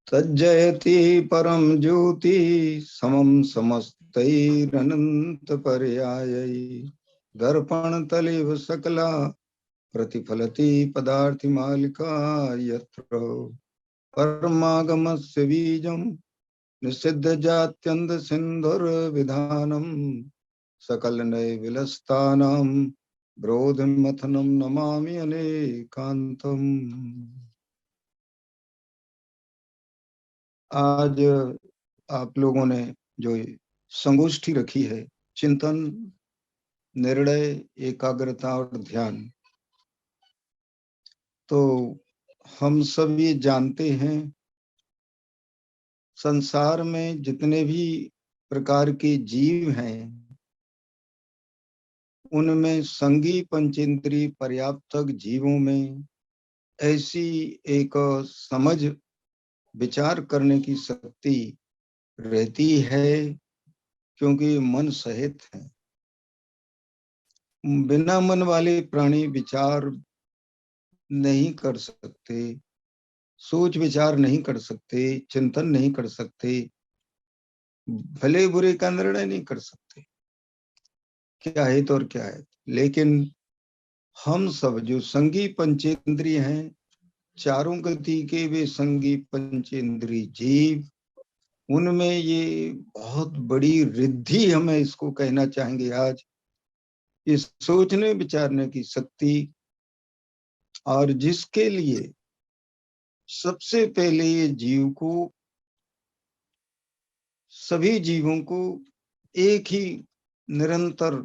तज्जयति परम ज्योति समम समस्तैरनंत पर्यायै दर्पण तलेव सकला प्रतिफलति पदार्थि मालिका यत्र परमागमस्य बीजं निषिद्ध जात्यंध सिंधुर्विधानम सकल नय विलस्तानां ब्रोधमथनम नमामि अनेकांतम। आज आप लोगों ने जो संगोष्ठी रखी है, चिंतन, निर्णय, एकाग्रता और ध्यान, तो हम सब ये जानते हैं संसार में जितने भी प्रकार के जीव हैं उनमें संगी पंचेंद्रिय पर्याप्त जीवों में ऐसी एक समझ विचार करने की शक्ति रहती है क्योंकि मन सहित है। बिना मन वाले प्राणी विचार नहीं कर सकते, सोच विचार नहीं कर सकते, चिंतन नहीं कर सकते, भले बुरे का निर्णय नहीं कर सकते, क्या है तो और क्या है। लेकिन हम सब जो संगी पंचेंद्रिय हैं, चारों गति के वे संगी पंचेंद्रिय जीव, उनमें ये बहुत बड़ी रिद्धि, हमें इसको कहना चाहेंगे आज, इस सोचने विचारने की शक्ति, और जिसके लिए सबसे पहले ये जीव को, सभी जीवों को एक ही निरंतर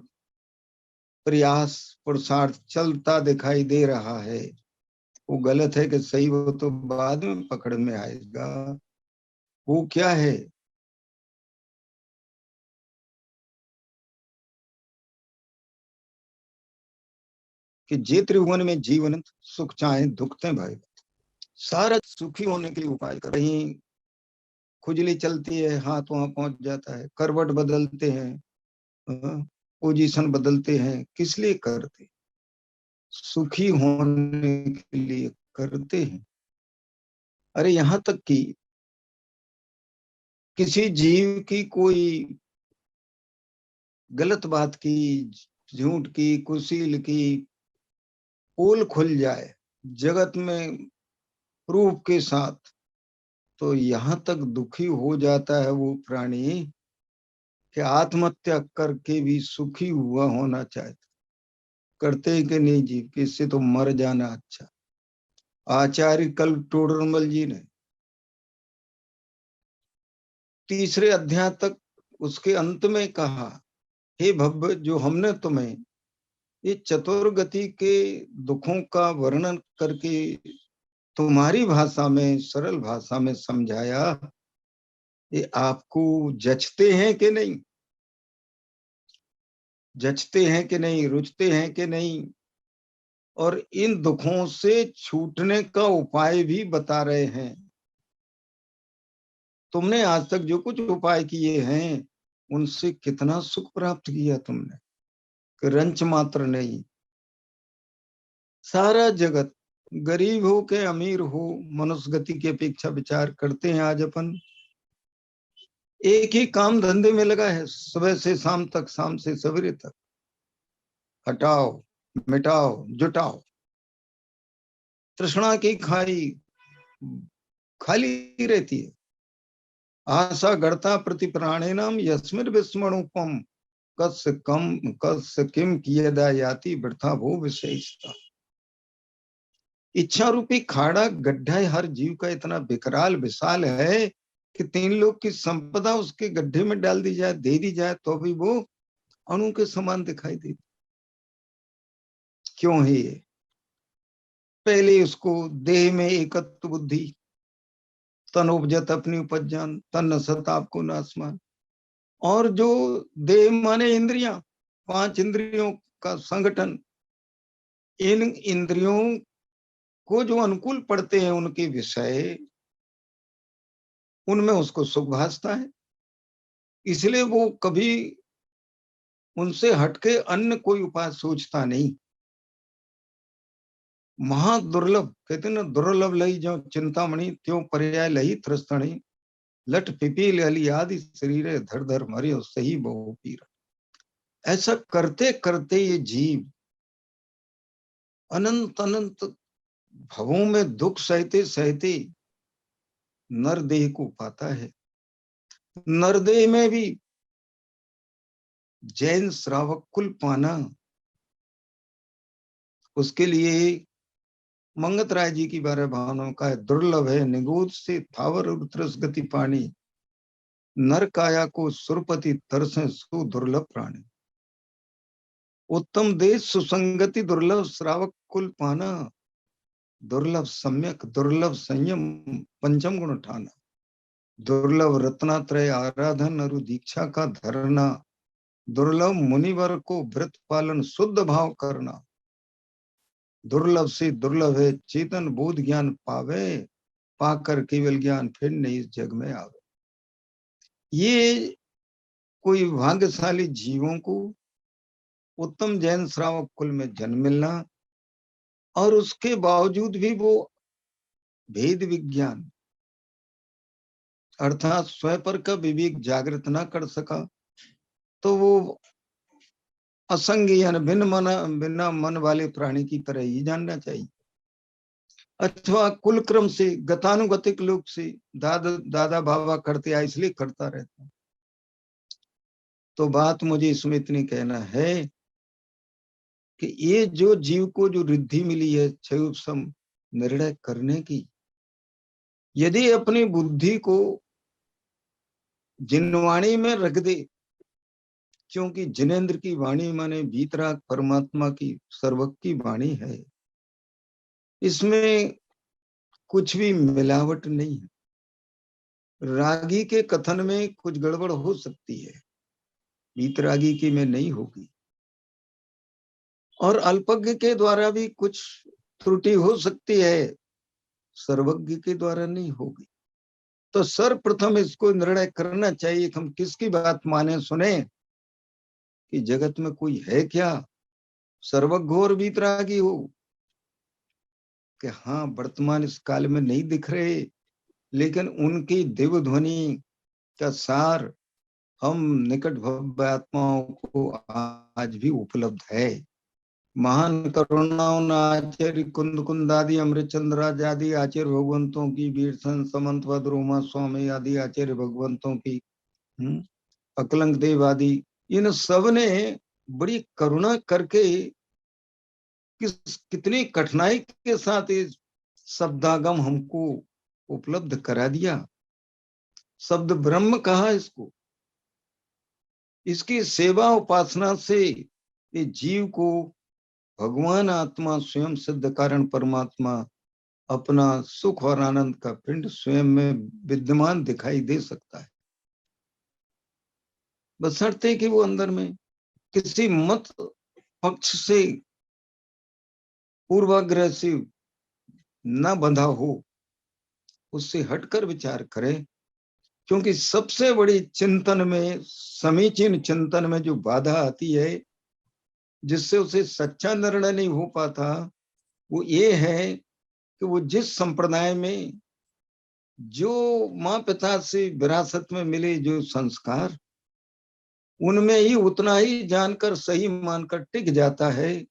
प्रयास पुरुषार्थ चलता दिखाई दे रहा है। वो गलत है कि सही, वो तो बाद में पकड़ में आएगा। वो क्या है? कि जे त्रिभुवन में जीवन सुख चाहे दुख ते भाई, सारा सुखी होने के लिए उपाय कर रही। खुजली चलती है, हाथ वहां पहुंच जाता है, करवट बदलते हैं, पोजीशन बदलते हैं, किस लिए करते? सुखी होने के लिए करते हैं। अरे यहां तक कि किसी जीव की कोई गलत बात की, झूठ की, कुशील की पोल खुल जाए जगत में प्रूफ के साथ, तो यहां तक दुखी हो जाता है वो प्राणी कि आत्महत्या करके भी सुखी हुआ होना चाहता। करते हैं कि नहीं जीव कि इससे तो मर जाना अच्छा। आचार्य कल टोडरमल जी ने तीसरे अध्याय तक उसके अंत में कहा, हे भव्य, जो हमने तुम्हें ये चतुर्गति के दुखों का वर्णन करके तुम्हारी भाषा में, सरल भाषा में समझाया, ये आपको जचते हैं कि नहीं, जचते हैं कि नहीं, रुचते हैं कि नहीं, और इन दुखों से छूटने का उपाय भी बता रहे हैं। तुमने आज तक जो कुछ उपाय किए हैं उनसे कितना सुख प्राप्त किया तुमने, कि रंच मात्र नहीं। सारा जगत, गरीब हो के अमीर हो, मनुष्य गति की अपेक्षा विचार करते हैं। आज अपन एक ही काम धंधे में लगा है, सुबह से शाम तक, शाम से सवेरे तक, हटाओ मिटाओ जुटाओ, तृष्णा की खाई खाली रहती है। आशा गढ़ता प्रति प्राणिनाम यस्मिन विस्मणुपम कस्य कम कस्य किम कियदा याति वृथा भो विशेषता। इच्छा रूपी खाड़ा, गड्ढा हर जीव का इतना विकराल विशाल है कि 3 लोग की संपदा उसके गड्ढे में डाल दी जाए, दे दी जाए, तो भी वो अणु के समान दिखाई देती। क्यों है ये? पहले उसको देह में एकत्व बुद्धि, तन उपजत अपनी उपजान, तन न सताप को न आसमान। और जो देह माने इंद्रियां, 5 इंद्रियों का संगठन, इन इंद्रियों को जो अनुकूल पड़ते हैं उनके विषय, उनमें उसको सुख भासता है। इसलिए वो कभी उनसे हटके अन्य कोई उपाय सोचता नहीं। महा दुर्लभ, कहते ना दुर्लभ लई जो चिंतामणि त्यों पर्याय लही त्रस्तणी, लट पिपील अली आदि शरीर धर धर मरियो सही बहु पीर। ऐसा करते करते ये जीव अनंत अनंत भवों में दुख सहते सहते नरदेह को पाता है। नरदेह में भी जैन श्रावक कुल पाना उसके लिए मंगत राय जी की 12 भावनाओं का है। दुर्लभ है निगूद से थावर उत्रस गति पानी, नर काया को सुरपति तरसे सु दुर्लभ प्राणी। उत्तम देश सुसंगति दुर्लभ श्रावक कुल पाना, दुर्लभ सम्यक दुर्लभ संयम पंचम गुण ठाना, दुर्लभ रत्नात्रय आराधन अरु दीक्षा का धरना, दुर्लभ मुनिवर को व्रत पालन शुद्ध भाव करना, दुर्लभ से दुर्लभ है चेतन बोध ज्ञान पावे, पाकर केवल ज्ञान फिर नहीं इस जग में आवे। ये कोई भाग्यशाली जीवों को उत्तम जैन श्रावक कुल में जन्म मिलना, और उसके बावजूद भी वो भेद विज्ञान अर्थात स्वयं पर का विवेक जागृत ना कर सका, तो वो असंग यानी बिना मन वाले प्राणी की तरह ही जानना चाहिए। अथवा कुल क्रम से गतानुगतिक लोग से दादा बाबा करते आए इसलिए करता रहता। तो बात मुझे इसमें इतनी कहना है कि ये जो जीव को जो रिद्धि मिली है क्षयोपम निर्णय करने की, यदि अपनी बुद्धि को जिनवाणी में रख दे, क्योंकि जिनेन्द्र की वाणी माने भीतराग परमात्मा की सर्वक की वाणी है, इसमें कुछ भी मिलावट नहीं है। रागी के कथन में कुछ गड़बड़ हो सकती है, भीतरागी की में नहीं होगी, और अल्पज्ञ के द्वारा भी कुछ त्रुटि हो सकती है, सर्वज्ञ के द्वारा नहीं होगी। तो सर्वप्रथम इसको निर्णय करना चाहिए कि हम किसकी बात माने सुने, कि जगत में कोई है क्या सर्वज्ञ और वीतरागी हो, कि हाँ वर्तमान इस काल में नहीं दिख रहे, लेकिन उनकी दिव्य ध्वनि का सार हम निकट भव्य आत्माओं को आज भी उपलब्ध है। महान करुणाओं आचार्य कुंद कुंदादि अमृत चंद्राज आदि आचार्य भगवंतों की, वीरसन समंत रोमा स्वामी आदि आचार्य भगवंतों की, अकलंक देव आदि, इन सब ने बड़ी करुणा करके कितनी कठिनाई के साथ इस शब्दागम हमको उपलब्ध करा दिया। शब्द ब्रह्म कहा इसको। इसकी सेवा उपासना से ये जीव को भगवान आत्मा स्वयं सिद्ध कारण परमात्मा अपना सुख और आनंद का पिंड स्वयं में विद्यमान दिखाई दे सकता है, बशर्ते कि वो अंदर में किसी मत पक्ष से पूर्वाग्रह से न बंधा हो, उससे हटकर विचार करें। क्योंकि सबसे बड़ी चिंतन में, समीचीन चिंतन में जो बाधा आती है, जिससे उसे सच्चा निर्णय नहीं हो पाता, वो ये है कि वो जिस संप्रदाय में जो माँ पिता से विरासत में मिले जो संस्कार, उनमें ही उतना ही जानकर सही मानकर टिक जाता है,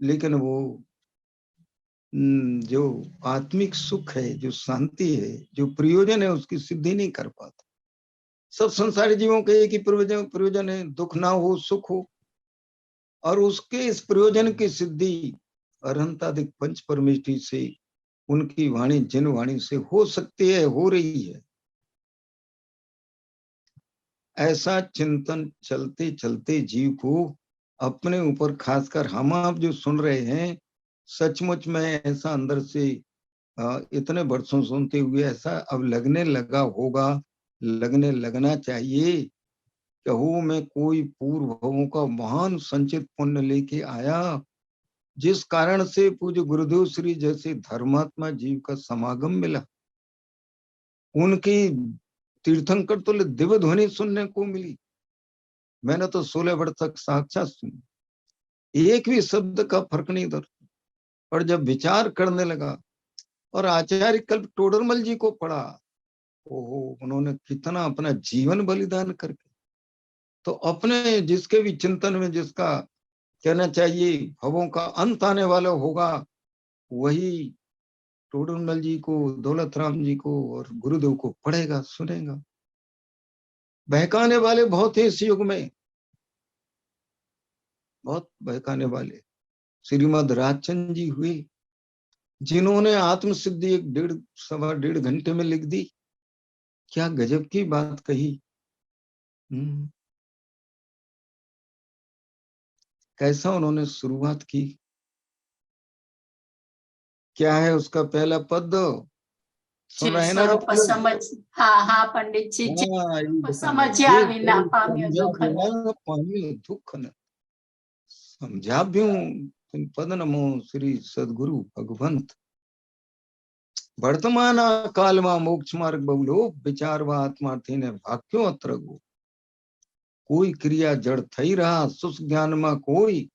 लेकिन वो जो आत्मिक सुख है, जो शांति है, जो प्रयोजन है, उसकी सिद्धि नहीं कर पाता। सब संसारी जीवों के एक ही प्रयोजन है, दुख ना हो सुख हो, और उसके इस प्रयोजन की सिद्धि अनंताधिक पंच परमेष्टि से, उनकी वाणी जिन वाणी से हो सकती है, हो रही है। ऐसा चिंतन चलते चलते जीव को अपने ऊपर, खासकर हम आप जो सुन रहे हैं, सचमुच में ऐसा अंदर से इतने वर्षों सुनते हुए ऐसा अब लगने लगा होगा, लगने लगना चाहिए कि वो मैं कोई पूर्व भवों का महान संचित पुण्य लेके आया, जिस कारण से पूज्य गुरुदेव श्री जैसे धर्मात्मा जीव का समागम मिला। उनकी तीर्थंकर तो दिव्य ध्वनि सुनने को मिली। मैंने तो 16 वर्ष तक साक्षात सुनी, एक भी शब्द का फर्क नहीं था। और जब विचार करने लगा और आचार्य कल्प टोडरमल जी को पढ़ा, ओहो, उन्होंने कितना अपना जीवन बलिदान करके, तो अपने जिसके भी चिंतन में जिसका कहना चाहिए भवों का अंत आने वाला होगा, वही टोडरमल जी को, दौलत राम जी को और गुरुदेव को पढ़ेगा, सुनेगा। बहकाने वाले बहुत है इस युग में, बहुत बहकाने वाले। श्रीमद राजचंद जी हुए, जिन्होंने आत्म सिद्धि एक 1.5 घंटे में लिख दी। क्या गजब की बात कही। कैसा उन्होंने शुरुआत की। क्या है उसका पहला पद, सुन रहे हैं ना आप स्वरूप लोग? समझ, हाँ हाँ पंडित जी, हाँ, ये बताना, समझिया ये विना कोई पाम्यो समझा दुख न। बिना पाम्यो दुख न। समझा भी तुम पद नमो श्री सदगुरु भगवंत। वर्तमान काल में मोक्ष मार्ग बहुलो, विचार व आत्मार्थी ने भाग्यो अत्र गो। कोई क्रिया जड़ थई रहा, सुस ज्ञान में कोई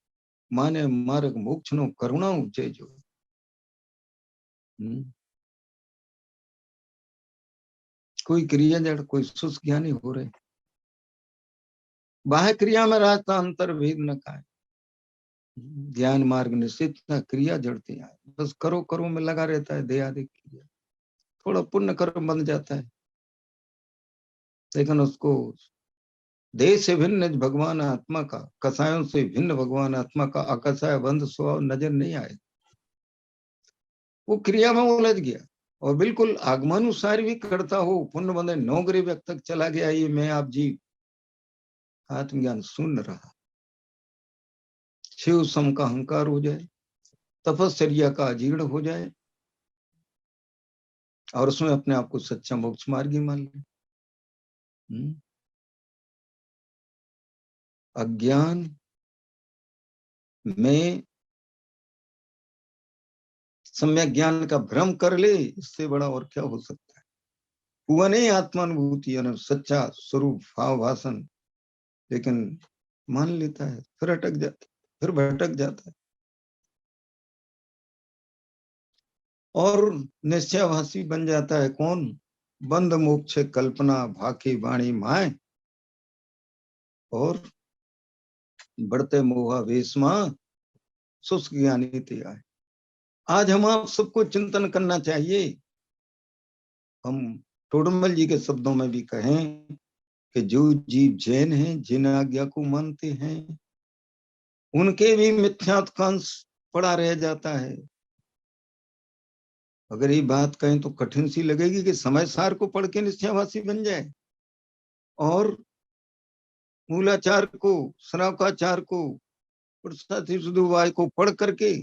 माने मार्ग मोक्ष नो करुणा उपजे जो। कोई क्रिया जड़, कोई सुस ज्ञानी हो रहे, बाह्य क्रिया में रहता अंतर भेद न खाए। ज्ञान मार्ग निश्चित न क्रिया जड़ती है, बस करो करो में लगा रहता है, देह आदि क्रिया, थोड़ा पुण्य कर्म बन जाता है, लेकिन उसको देह से भिन्न भगवान आत्मा का, कसायों से भिन्न भगवान आत्मा का अकसाय बंध स्वभाव नजर नहीं आए। वो क्रिया में उलझ गया और बिल्कुल आगमानुसार भी करता हो, पुण्य बंधे 9 व्यक्त तक चला गया, ये मैं आप जी आत्मज्ञान सुन रहा, शिव सम का अहंकार हो जाए, तपस्या का अजीर्ण हो जाए और उसमें अपने आप को सच्चा मोक्ष मार्गी मान ले। अज्ञान में सम्यक ज्ञान का भ्रम कर ले, इससे बड़ा और क्या हो सकता है। हुआ नहीं आत्मानुभूति यानी सच्चा स्वरूप भाव भाषण, लेकिन मान लेता है, फिर अटक जाता है, फिर भटक जाता है और निश्चयभाषी बन जाता है। कौन? बंद मोक्ष कल्पना भाकी वाणी माए और बढ़ते मोहावेश में शुष्क ज्ञानी त्याग। आज हम आप सबको चिंतन करना चाहिए। हम टोडरमल जी के शब्दों में भी कहें कि जो जीव जैन हैं, जिन आज्ञा को मानते हैं, उनके भी मिथ्यात्वांश पड़ा रह जाता है। अगर ये बात कहें तो कठिन सी लगेगी कि समय सार को पढ़ के निश्चयवासी बन जाए और मूलाचार को, श्रावकाचार को, को पढ़ करके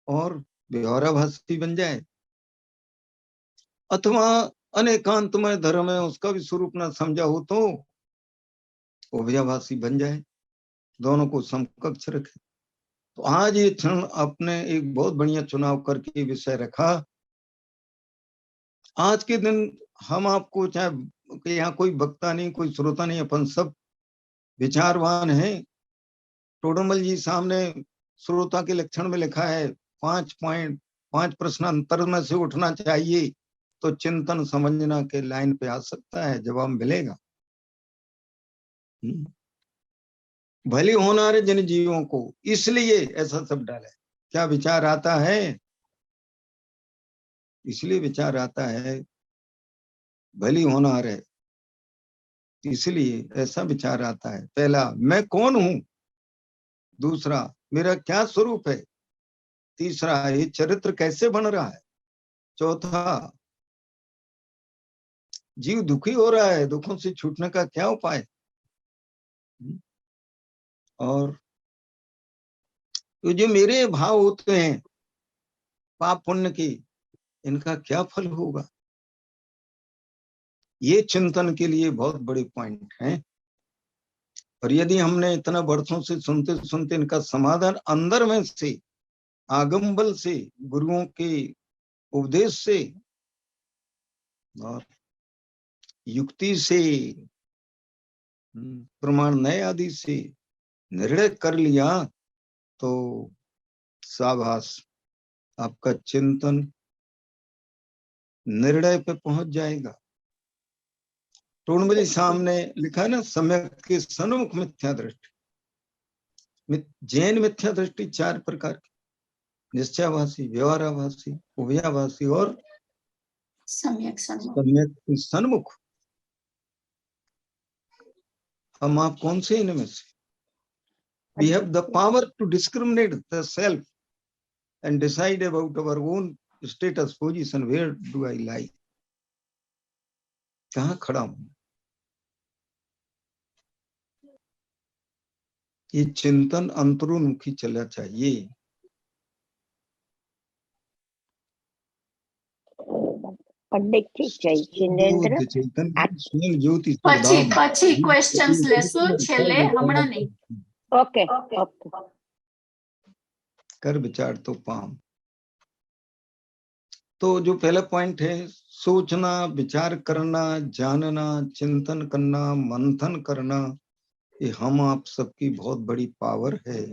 और व्यवहाराभासी बन जाए, अथवा अनेकांतमय धर्म है उसका भी स्वरूप न समझा हो तो उभयाभासी बन जाए, दोनों को समकक्ष रखे। तो आज ये क्षण अपने एक बहुत बढ़िया चुनाव करके विषय रखा। आज के दिन हम आपको, चाहे यहाँ कोई वक्ता नहीं, कोई श्रोता नहीं, अपन सब विचारवान हैं। टोडरमल जी सामने श्रोता के लक्षण में लिखा है 5 पॉइंट, 5 प्रश्न अंतर में से उठना चाहिए तो चिंतन समझना के लाइन पे आ सकता है, जवाब मिलेगा। भली होनारे जिन जीवों को, इसलिए ऐसा सब डाला है। क्या विचार आता है? इसलिए विचार आता है, भली होनार है, इसलिए ऐसा विचार आता है। पहला, मैं कौन हूं? दूसरा, मेरा क्या स्वरूप है? तीसरा, ये चरित्र कैसे बन रहा है? चौथा, जीव दुखी हो रहा है, दुखों से छूटने का क्या उपाय? और तो जो मेरे भाव होते हैं पाप पुण्य की, इनका क्या फल होगा? ये चिंतन के लिए बहुत बड़े पॉइंट हैं। और यदि हमने इतना वर्षों से सुनते सुनते इनका समाधान अंदर में से, आगम बल से, गुरुओं के उपदेश से और युक्ति से, प्रमाण नए आदि से निर्णय कर लिया, तो शाबाश, आपका चिंतन निर्णय पे पहुंच जाएगा। टूर्णमली सामने लिखा है ना, सम्यक के सन्मुख मिथ्या दृष्टि। जैन मिथ्या दृष्टि 4 प्रकार की, निश्चयाभासी, व्यवहाराभासी, उभयाभासी और सम्यक सन्मुख। सम्यक सन्मुख। हम आप कौन से इनमें से? We have the power to discriminate the self and decide about our own status, position, where do I lie? कहाँ खड़ा हूं? ये चिंतन अंतरोन्मुखी चलना चाहिए। पंडित जी जय जिनेन्द्र चेतन स्वयं ज्योति પછી ક્વેશ્ચન્સ લેશું છેલ્લે, હમણાં નહીં। ओके ओके कर विचार तो पाम। तो जो पहला पॉइंट है, सोचना, विचार करना, जानना, चिंतन करना, मंथन करना, ये हम आप सबकी बहुत बड़ी पावर है।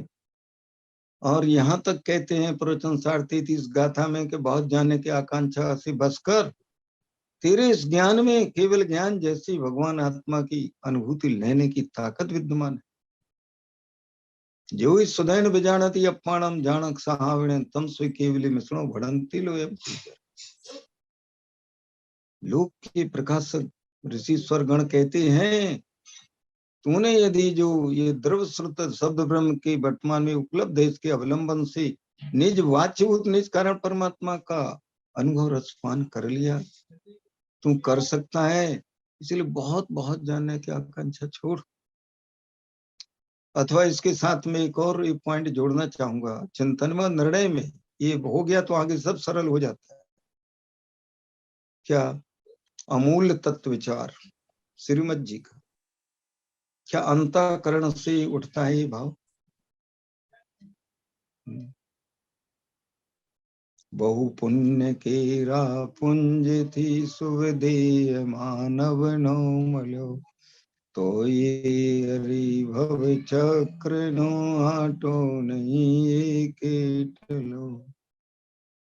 और यहाँ तक कहते हैं प्रवचन 33 गाथा में कि बहुत जानने की आकांक्षा से बस कर, तेरे इस ज्ञान में केवल ज्ञान जैसी भगवान आत्मा की अनुभूति लेने की ताकत विद्यमान है। जो इस सुदैन विजानति अपाणम जानक सहाविण तम स्वे केवली मिश्रणो भड़ंती लोयम। लोक के प्रकाशक ऋषि स्वरगण कहते हैं, तूने यदि जो ये द्रव श्रुत शब्द ब्रह्म के वर्तमान में उपलब्ध है, इसके अवलंबन से निज वाच्यभूत निज कारण परमात्मा का अनुभव रसपान कर लिया, तू कर सकता है। इसलिए बहुत बहुत जानने की आकांक्षा छोड़। अथवा इसके साथ में एक और एक पॉइंट जोड़ना चाहूंगा, चिंतन में निर्णय में ये हो गया तो आगे सब सरल हो जाता है। क्या अमूल्य तत्व विचार श्रीमद जी का, क्या अंतःकरण से उठता है ये भाव। बहु पुण्य केरा पुंज थी सुविधेय मानव नो मलो, तो ये हरि भव चक्र नो आटो नहीं केटलो।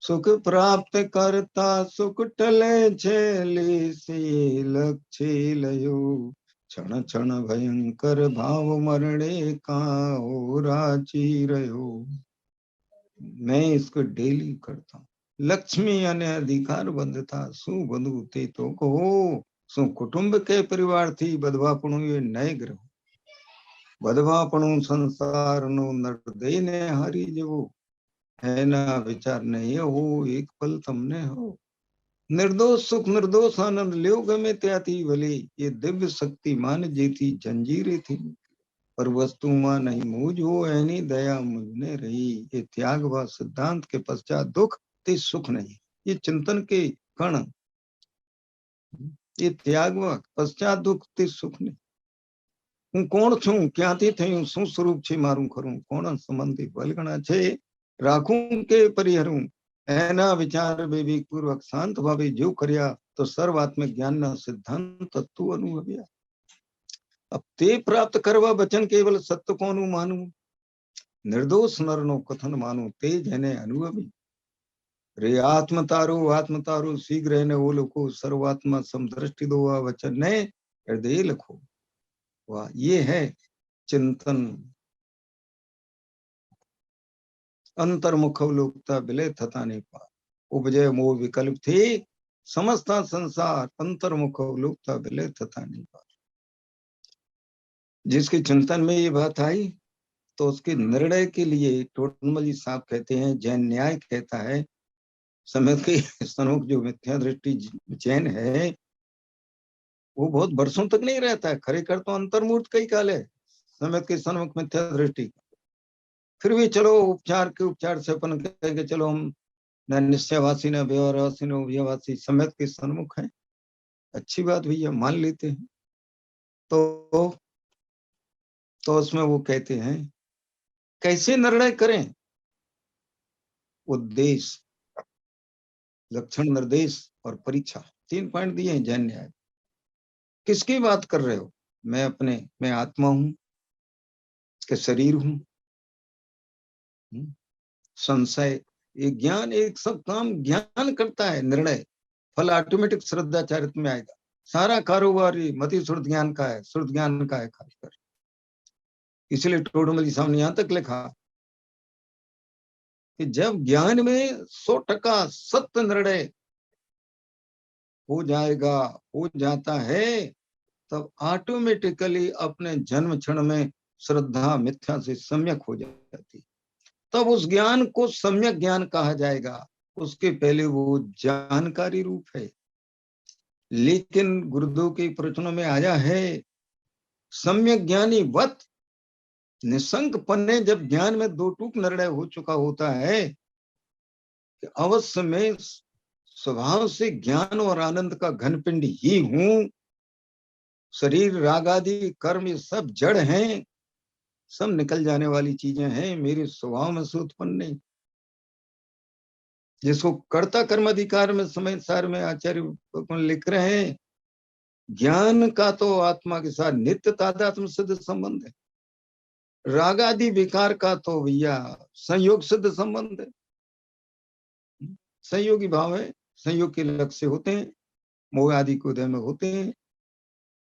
सुख प्राप्त करता सुख टले छेले से लक्ष्य लयो, क्षण क्षण भयंकर भाव मरणे का हो राची रहो। मैं इसको डेली करता हूँ। लक्ष्मी यानी अधिकार बंधता सु बंधु ते तो कहो, सु कुटुंब के परिवार थी बधवापणु ये नए ग्रह, बधवापणु संसार नो नर ने हरी जवो, है ना विचार नहीं हो एक पल तुमने हो। निर्दोष सुख निर्दोष आनंद ल्यो गमे त्याती भले, ये दिव्य शक्ति मान जेती जंजीरें थी, पर वस्तु मां नहीं मूझ हो ऐनी दया मुझने रही। ये त्याग व सिद्धांत के पश्चात दुख ते सुख नहीं। ये चिंतन के कण, ये त्याग व पश्चात दुख ते सुख नहीं। હું કોણ છું, ક્યાંથી થયું, શું સ્વરૂપ છે મારું ખરું, કોણ સંબંધી વલગણા છે રાખું કે પરિહરું। એના વિચાર વિવેક પૂર્વક શાંત ભાવે જો કર્યા તો સર્વાત્મક જ્ઞાનના સિદ્ધાંત તત્વ અનુભવ્યા। अब ते प्राप्त करवा वचन केवल सत्य कोनु मानू, निर्दोष नरनो कथन मानू ते जने अनुभवी। रे आत्म तारो शीघ्र ने ओ लोको, सर्वात्मा समदृष्टि दो वचन ने हृदय लखो। वाह, ये है चिंतन। अंतर्मुख अवलोकता विलय थता नहीं पा, उपजय मोह विकल्प थे समस्ता संसार, अंतर्मुख अवलोकता विलय थता नहीं पा। जिसके चिंतन में ये बात आई तो उसके निर्णय के लिए टोटमल जी साहब कहते हैं, जैन न्याय कहता है, समय के सन्मुख जो मिथ्या दृष्टि जैन है वो बहुत वर्षों तक नहीं रहता है। खरे कर तो अंतर्मूर्त कई काल है समय के सन्मुख मिथ्या दृष्टि। फिर भी चलो उपचार के उपचार से अपन कहेंगे चलो हम न निश्चयवासी न व्यवहारवासी न उभयवासी समय के सन्मुख है, अच्छी बात भैया मान लेते हैं। तो उसमें वो कहते हैं कैसे निर्णय करें, उद्देश्य, लक्षण, निर्देश और परीक्षा, 3 पॉइंट दिए हैं जैन न्याय। किसकी बात कर रहे हो, मैं आत्मा हूं कि शरीर हूं, संशय, ये ज्ञान, एक सब काम ज्ञान करता है, निर्णय, फल ऑटोमेटिक श्रद्धाचारित में आएगा। सारा कारोबार मति श्रुत ज्ञान का है, श्रुत ज्ञान का है खासकर। इसलिए टोडमल साहब ने यहां तक लिखा कि जब ज्ञान में 100% सत्य निर्णय हो जाएगा, हो जाता है, तब ऑटोमेटिकली अपने जन्म क्षण में श्रद्धा मिथ्या से सम्यक हो जाती। तब उस ज्ञान को सम्यक ज्ञान कहा जाएगा। उसके पहले वो जानकारी रूप है। लेकिन गुरुदेव के प्रवचनों में आया है, सम्यक ज्ञानी वत निसंक पन्ने, जब ज्ञान में दो टूक निर्णय हो चुका होता है कि अवश्य में स्वभाव से ज्ञान और आनंद का घनपिंड ही हूं, शरीर राग आदि कर्म ये सब जड़ हैं, सब निकल जाने वाली चीजें हैं, मेरे स्वभाव में से उत्पन्न नहीं। जिसको कर्ता कर्म अधिकार में समय सार में आचार्य लिख रहे हैं, ज्ञान का तो आत्मा के साथ नित्य तादात्म्य सिद्ध संबंध है, राग आदि विकार का तो भैया संयोग सिद्ध संबंध है। संयोगी भाव है, संयोग के लक्ष्य होते हैं, मोह आदि को उदय में होते हैं,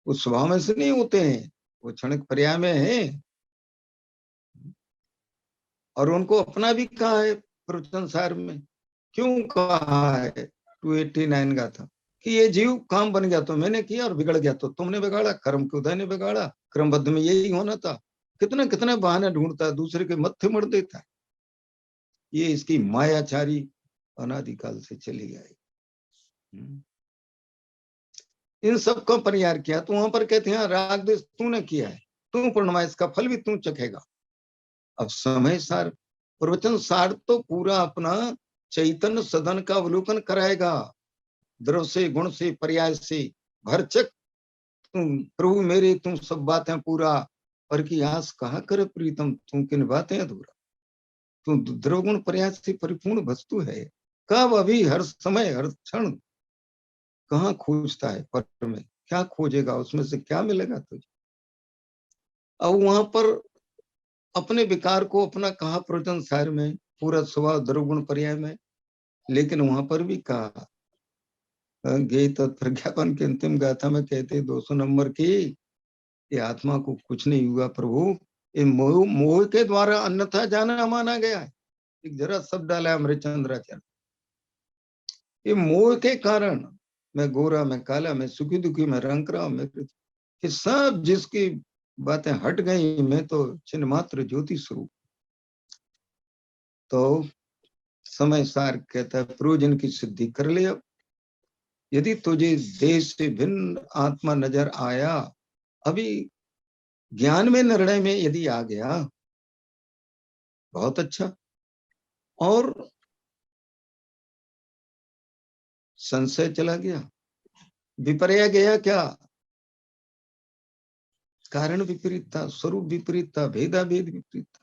उस स्वभाव में से नहीं होते हैं, वो क्षणिक पर्याय में है। और उनको अपना भी कहा है प्रवचन सार में। क्यों कहा है 289 का था कि ये जीव काम बन गया तो मैंने किया, और बिगड़ गया तो तुमने बिगाड़ा, कर्म के उदय ने बिगाड़ा, क्रमबद्ध में यही होना था। कितने कितने बहाने ढूंढता है, दूसरे के मत्थे मर देता है। ये इसकी मायाचारी अनादिकाल से चली आई। इन सब का परिहार किया तो वहां पर कहते हैं राग देश तूने किया है, तू पूर्णमा, इसका फल भी तू चखेगा। अब समय सार प्रवचन सार तो पूरा अपना चैतन्य सदन का अवलोकन कराएगा, द्रव से गुण से पर्याय से भरचक। तुम प्रभु मेरे, तुम सब बातें पूरा, पर की आस कहा कर प्रीतम, तुम किन बातें अधूरा। तुम द्रव गुण पर्याय से परिपूर्ण वस्तु है, कब अभी हर समय हर क्षण कहाँ खोजता है, पर में क्या खोजेगा, उसमें से क्या मिलेगा तुझे। अब वहां पर अपने विकार को अपना कहा प्रवचन सार में, पूरा स्वभाव द्रवगुण पर्याय में, लेकिन वहां पर भी कहा गीत प्रज्ञापन की अंतिम गाथा में कहते 200 नंबर की, ये आत्मा को कुछ नहीं हुआ प्रभु, ये मोह के द्वारा अन्यथा जाना माना गया है। एक जरा शब्द डाला अमृतचंद्राचार्य, ये मोह के कारण मैं गोरा, मैं काला, मैं सुखी दुखी, मैं रंग रहा, मैं ये सब जिसकी बातें हट गई, मैं तो चिन्ह मात्र ज्योति स्वरूप। तो समय सार कहता है प्रयोजन की सिद्धि कर ले। अब यदि तुझे देश से भिन्न आत्मा नजर आया, अभी ज्ञान में निर्णय में यदि आ गया, बहुत अच्छा। और संशय चला गया, विपर्य गया, क्या कारण विपरीत था, स्वरूप विपरीत था, भेदा भेद विपरीत था।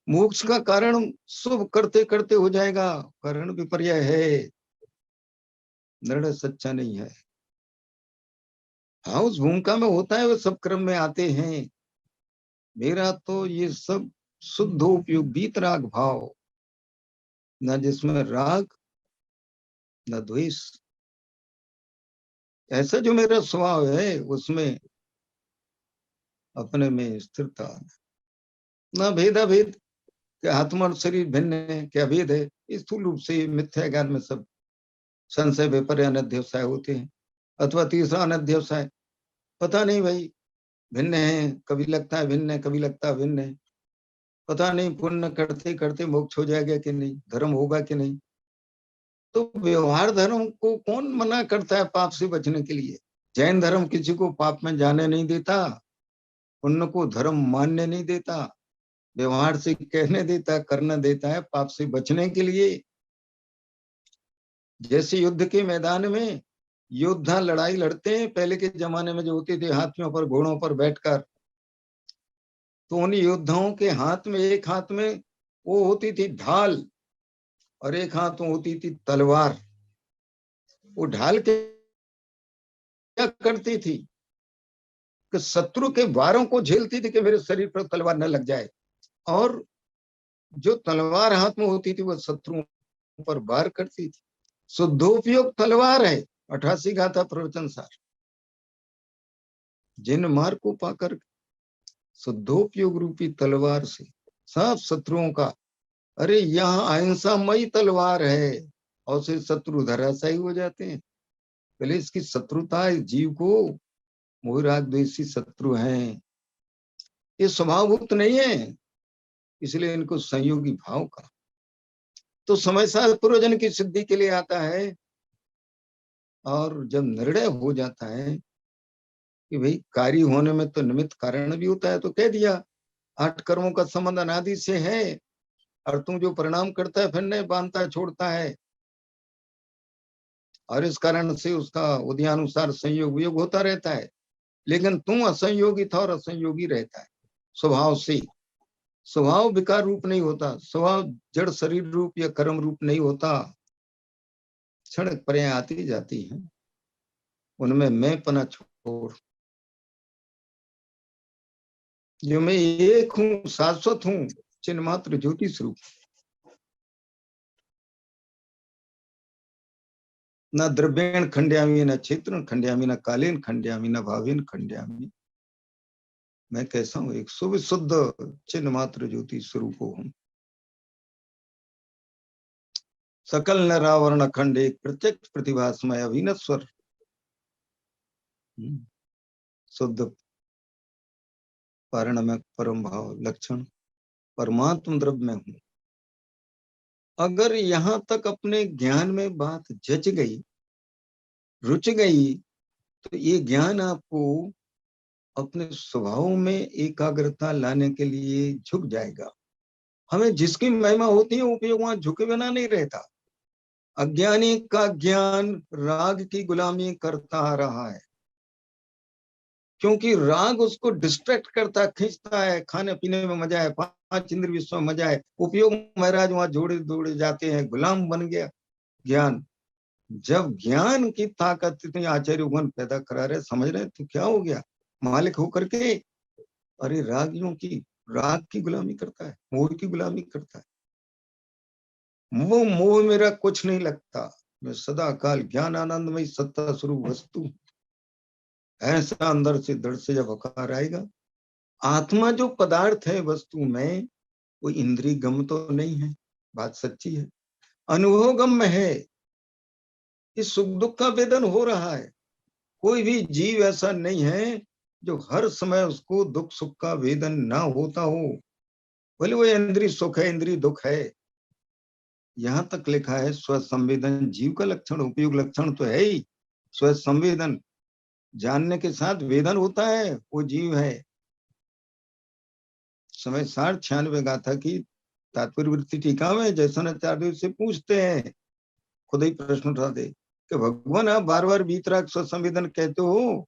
मोक्ष का कारण शुभ करते करते हो जाएगा, कारण विपर्य है, निर्णय सच्चा नहीं है। हाँ, उस भूमिका में होता है, वो सब क्रम में आते हैं। मेरा तो ये सब शुद्ध उपयोग बीतराग भाव, न जिसमें राग न द्वेष, ऐसा जो मेरा स्वभाव है उसमें अपने में स्थिरता, न भेदा भेद कि आत्मा और शरीर भिन्न है, क्या भेद है। इस स्थूल रूप से मिथ्या ज्ञान में सब संशय विपर्य अनध्यवसाय होते हैं। अथवा तीसरा अनध्यवसाय, पता नहीं भाई, भिन्न है, कभी लगता है भिन्न है, कभी लगता है भिन्न है, पता नहीं पुण्य करते करते मोक्ष हो जाएगा कि नहीं, धर्म होगा कि नहीं। तो व्यवहार धर्म को कौन मना करता है पाप से बचने के लिए। जैन धर्म किसी को पाप में जाने नहीं देता, पुण्य को धर्म मानने नहीं देता, व्यवहार से कहने देता, करना देता है पाप से बचने के लिए। जैसे युद्ध के मैदान में योद्धा लड़ाई लड़ते हैं, पहले के जमाने में जो होते थे हाथियों पर घोड़ों पर बैठकर, तो उन योद्धाओं के हाथ में, एक हाथ में वो होती थी ढाल और एक हाथ में होती थी तलवार। वो ढाल क्या करती थी कि शत्रु के वारों को झेलती थी कि मेरे शरीर पर तलवार न लग जाए, और जो तलवार हाथ में होती थी वह शत्रुओं पर वार करती थी। शुद्धोपयोग तलवार है। 88 गाथा प्रवचन सार। जिन मार्ग को पाकर शुद्धोपयोग रूपी तलवार से सब शत्रुओं का, अरे यहाँ अहिंसामयी तलवार है, और से शत्रु धराशायी हो जाते हैं। पहले इसकी शत्रुता इस जीव को, मोह राग द्वेषी शत्रु हैं, ये स्वभावभूत नहीं है, इसलिए इनको संयोगी भाव का। तो समय साथ पूर्वजन की सिद्धि के लिए आता है, और जब निर्णय हो जाता है कि भाई कार्य होने में तो निमित्त कारण भी होता है, तो कह दिया 8 कर्मों का संबंध अनादि से है, और तू जो परिणाम करता है फिर नहीं बांधता छोड़ता है, और इस कारण से उसका उदयानुसार संयोग वियोग होता रहता है। लेकिन तू असंयोगी था और असंयोगी रहता है स्वभाव से। स्वभाव विकार रूप नहीं होता, स्वभाव जड़ शरीर रूप या कर्म रूप नहीं होता। क्षण पर्याय आती जाती है, उनमें मैं पना छोड़, जो मैं एक हूँ, शाश्वत हूँ, चिन्ह मात्र ज्योति स्वरूप। न द्रव्येण खंड्यामी, न क्षेत्र खंड्यामी, न कालीन खंड्यामी, न भावेन खंड्यामी। मैं कैसा हूँ? एक सुविशुद्ध चिन्ह मात्र ज्योति स्वरूप हूँ। सकल नरावरण अखंड एक प्रत्यक्ष प्रतिभासमय अभिनश्वर शुद्ध पारण में परम भाव लक्षण परमात्म द्रव्य में हूं। अगर यहां तक अपने ज्ञान में बात जच गई, रुच गई, तो ये ज्ञान आपको अपने स्वभाव में एकाग्रता लाने के लिए झुक जाएगा। हमें जिसकी महिमा होती है उपयोग वहां झुके बिना नहीं रहता। अज्ञानी का ज्ञान राग की गुलामी करता आ रहा है, क्योंकि राग उसको डिस्ट्रैक्ट करता, खींचता है। खाने पीने में मजा है, 5 इंद्रिय विषयों में मजा है, उपयोग महाराज वहां जोड़े दौड़े जाते हैं, गुलाम बन गया ज्ञान। जब ज्ञान की ताकत इतनी आचार्य उगन पैदा करा रहे, समझ रहे तो क्या हो गया मालिक होकर के, अरे रागियों की, राग की गुलामी करता है, मोह की गुलामी करता है। वो मोह मेरा कुछ नहीं लगता, मैं सदा काल ज्ञान आनंदमय सत्ता स्वरूप वस्तु। ऐसा अंदर से दृढ़ से जब आकार आएगा, आत्मा जो पदार्थ है वस्तु में, वो इंद्रिय गम तो नहीं है, बात सच्ची है, अनुभव गम में है। इस सुख दुख का वेदन हो रहा है। कोई भी जीव ऐसा नहीं है जो हर समय उसको दुख सुख का वेदन ना होता हो, भले वो इंद्रिय सुख है, इंद्रिय दुख है। यहां तक लिखा है स्वसंवेदन जीव का लक्षण, उपयोग लक्षण तो है ही। स्वसंवेदन जानने के साथ वेदन होता है, वो जीव है। समय 96 गाथा की तात्पर्य वृत्ति टीका में जैसनाचार्य से पूछते हैं, खुद ही प्रश्न उठाते कि भगवान आप बार बार बीतराग स्वसंवेदन कहते हो,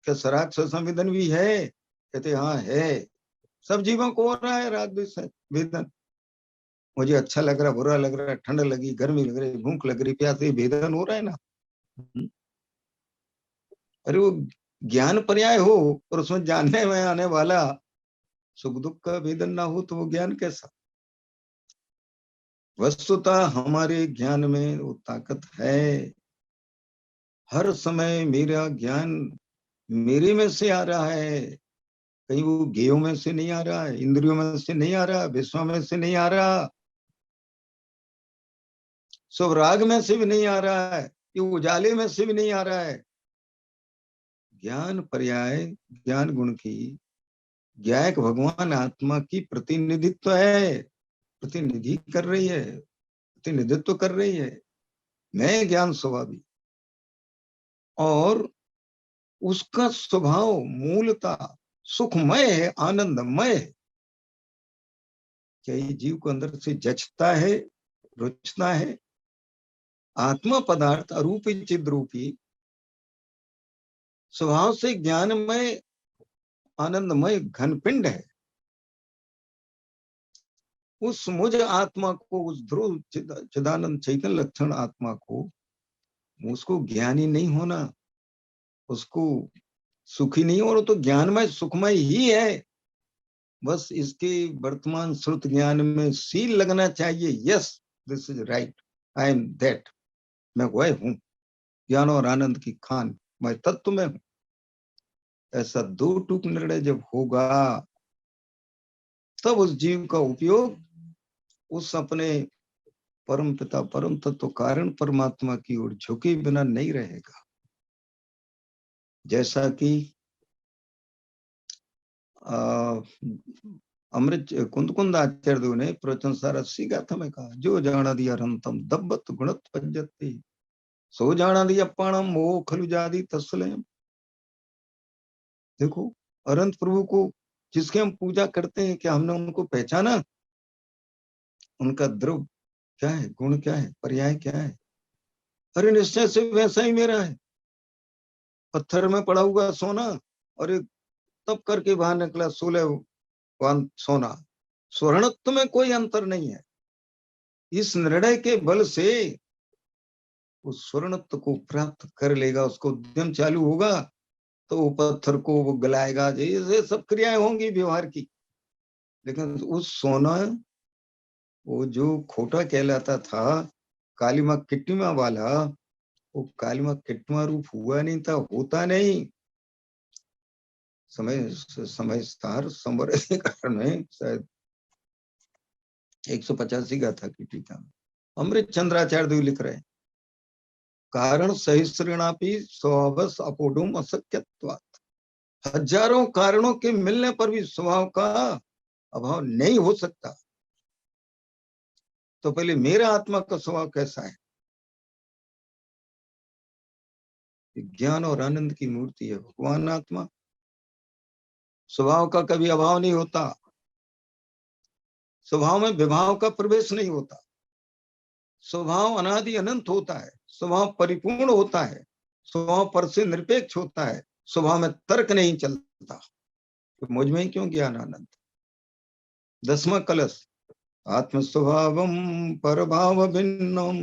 क्या सराग स्वसंवेदन भी है? कहते हाँ है, सब जीवों को हो रहा है राग वेदन। मुझे अच्छा लग रहा, बुरा लग रहा, ठंड लगी, गर्मी लग रही, भूख लग रही, प्यास, वेदन हो रहा है ना। अरे वो ज्ञान पर्याय हो और उसमें जानने में आने वाला सुख दुख का वेदन ना हो, तो वो ज्ञान कैसा? वस्तुतः हमारे ज्ञान में वो ताकत है। हर समय मेरा ज्ञान मेरे में से आ रहा है, कहीं वो गेयों में से नहीं आ रहा है, इंद्रियों में से नहीं आ रहा, विश्व में से नहीं आ रहा, सब राग में से भी नहीं आ रहा है, ये उजाले में से भी नहीं आ रहा है। ज्ञान पर्याय ज्ञान गुण की ज्ञायक भगवान आत्मा की प्रतिनिधित्व है, प्रतिनिधि कर रही है, प्रतिनिधित्व कर रही है। मैं ज्ञान स्वभावी, और उसका स्वभाव मूलता सुखमय है, आनंदमय है। क्या ये जीव को अंदर से जचता है, रुचता है? आत्मा पदार्थ अरूपी चिद रूपी स्वभाव से ज्ञानमय आनंदमय घनपिंड है। उस मुझ आत्मा को, उस ध्रुव चिदानंद चैतन्य लक्षण आत्मा को, उसको ज्ञानी नहीं होना, उसको सुखी नहीं होना, तो ज्ञानमय सुखमय ही है। बस इसके वर्तमान श्रुत ज्ञान में सील लगना चाहिए, yes this is right, I am that, मैं वह हूं, ज्ञान और आनंद की खान, मैं तत्व में हूं। ऐसा दो टूक निर्णय जब होगा तब उस जीव का उपयोग उस अपने परम पिता परम तत्व कारण परमात्मा की ओर झुके बिना नहीं रहेगा। जैसा कि अमृत कुंद आचार्य देव ने प्रवचन सार 80 गाथा में कहा, जो जाना दिया रंतम दब्बत गुणत पंजते, सो जाना दिया पाणम मोह खलु जादी तस्लयम। देखो अनंत प्रभु को जिसके हम पूजा करते हैं, क्या हमने उनको पहचाना? उनका द्रव्य क्या है, गुण क्या है, पर्याय क्या है? अरे निश्चय से वैसा ही मेरा है, पत्थर में पड़ा हुआ सोना और एक तब करके बाहर निकला 16 सोना, स्वर्णत्व में कोई अंतर नहीं है। इस निर्णय के बल से उस स्वर्णत्व को प्राप्त कर लेगा, उसको उद्यम चालू होगा तो वो पत्थर को वो गलाएगा, ये सब क्रियाएं होंगी व्यवहार की। लेकिन उस सोना वो जो खोटा कहलाता था, कालीमा किट्टिमा वाला, वो कालीमा किट्टिमा रूप हुआ नहीं था, होता नहीं। समय स्टार संवर में शायद 185 गाथा की टीका में अमृत चंद्राचार्य देव लिख रहे हैं, कारण सहिस्त्रीणापि स्वभावस अपोडुम अशक्यत्वात्, हजारों कारणों के मिलने पर भी स्वभाव का अभाव नहीं हो सकता। तो पहले मेरा आत्मा का स्वभाव कैसा है? ज्ञान और आनंद की मूर्ति है भगवान आत्मा, स्वभाव का कभी अभाव नहीं होता, स्वभाव में विभाव का प्रवेश नहीं होता, स्वभाव अनादि अनंत होता है, स्वभाव परिपूर्ण होता है, स्वभाव पर से निरपेक्ष होता है, स्वभाव में तर्क नहीं चलता। तो मुझ में क्यों ज्ञान आनंद? 10वां कलश, आत्म स्वभावम पर भाव भिन्नम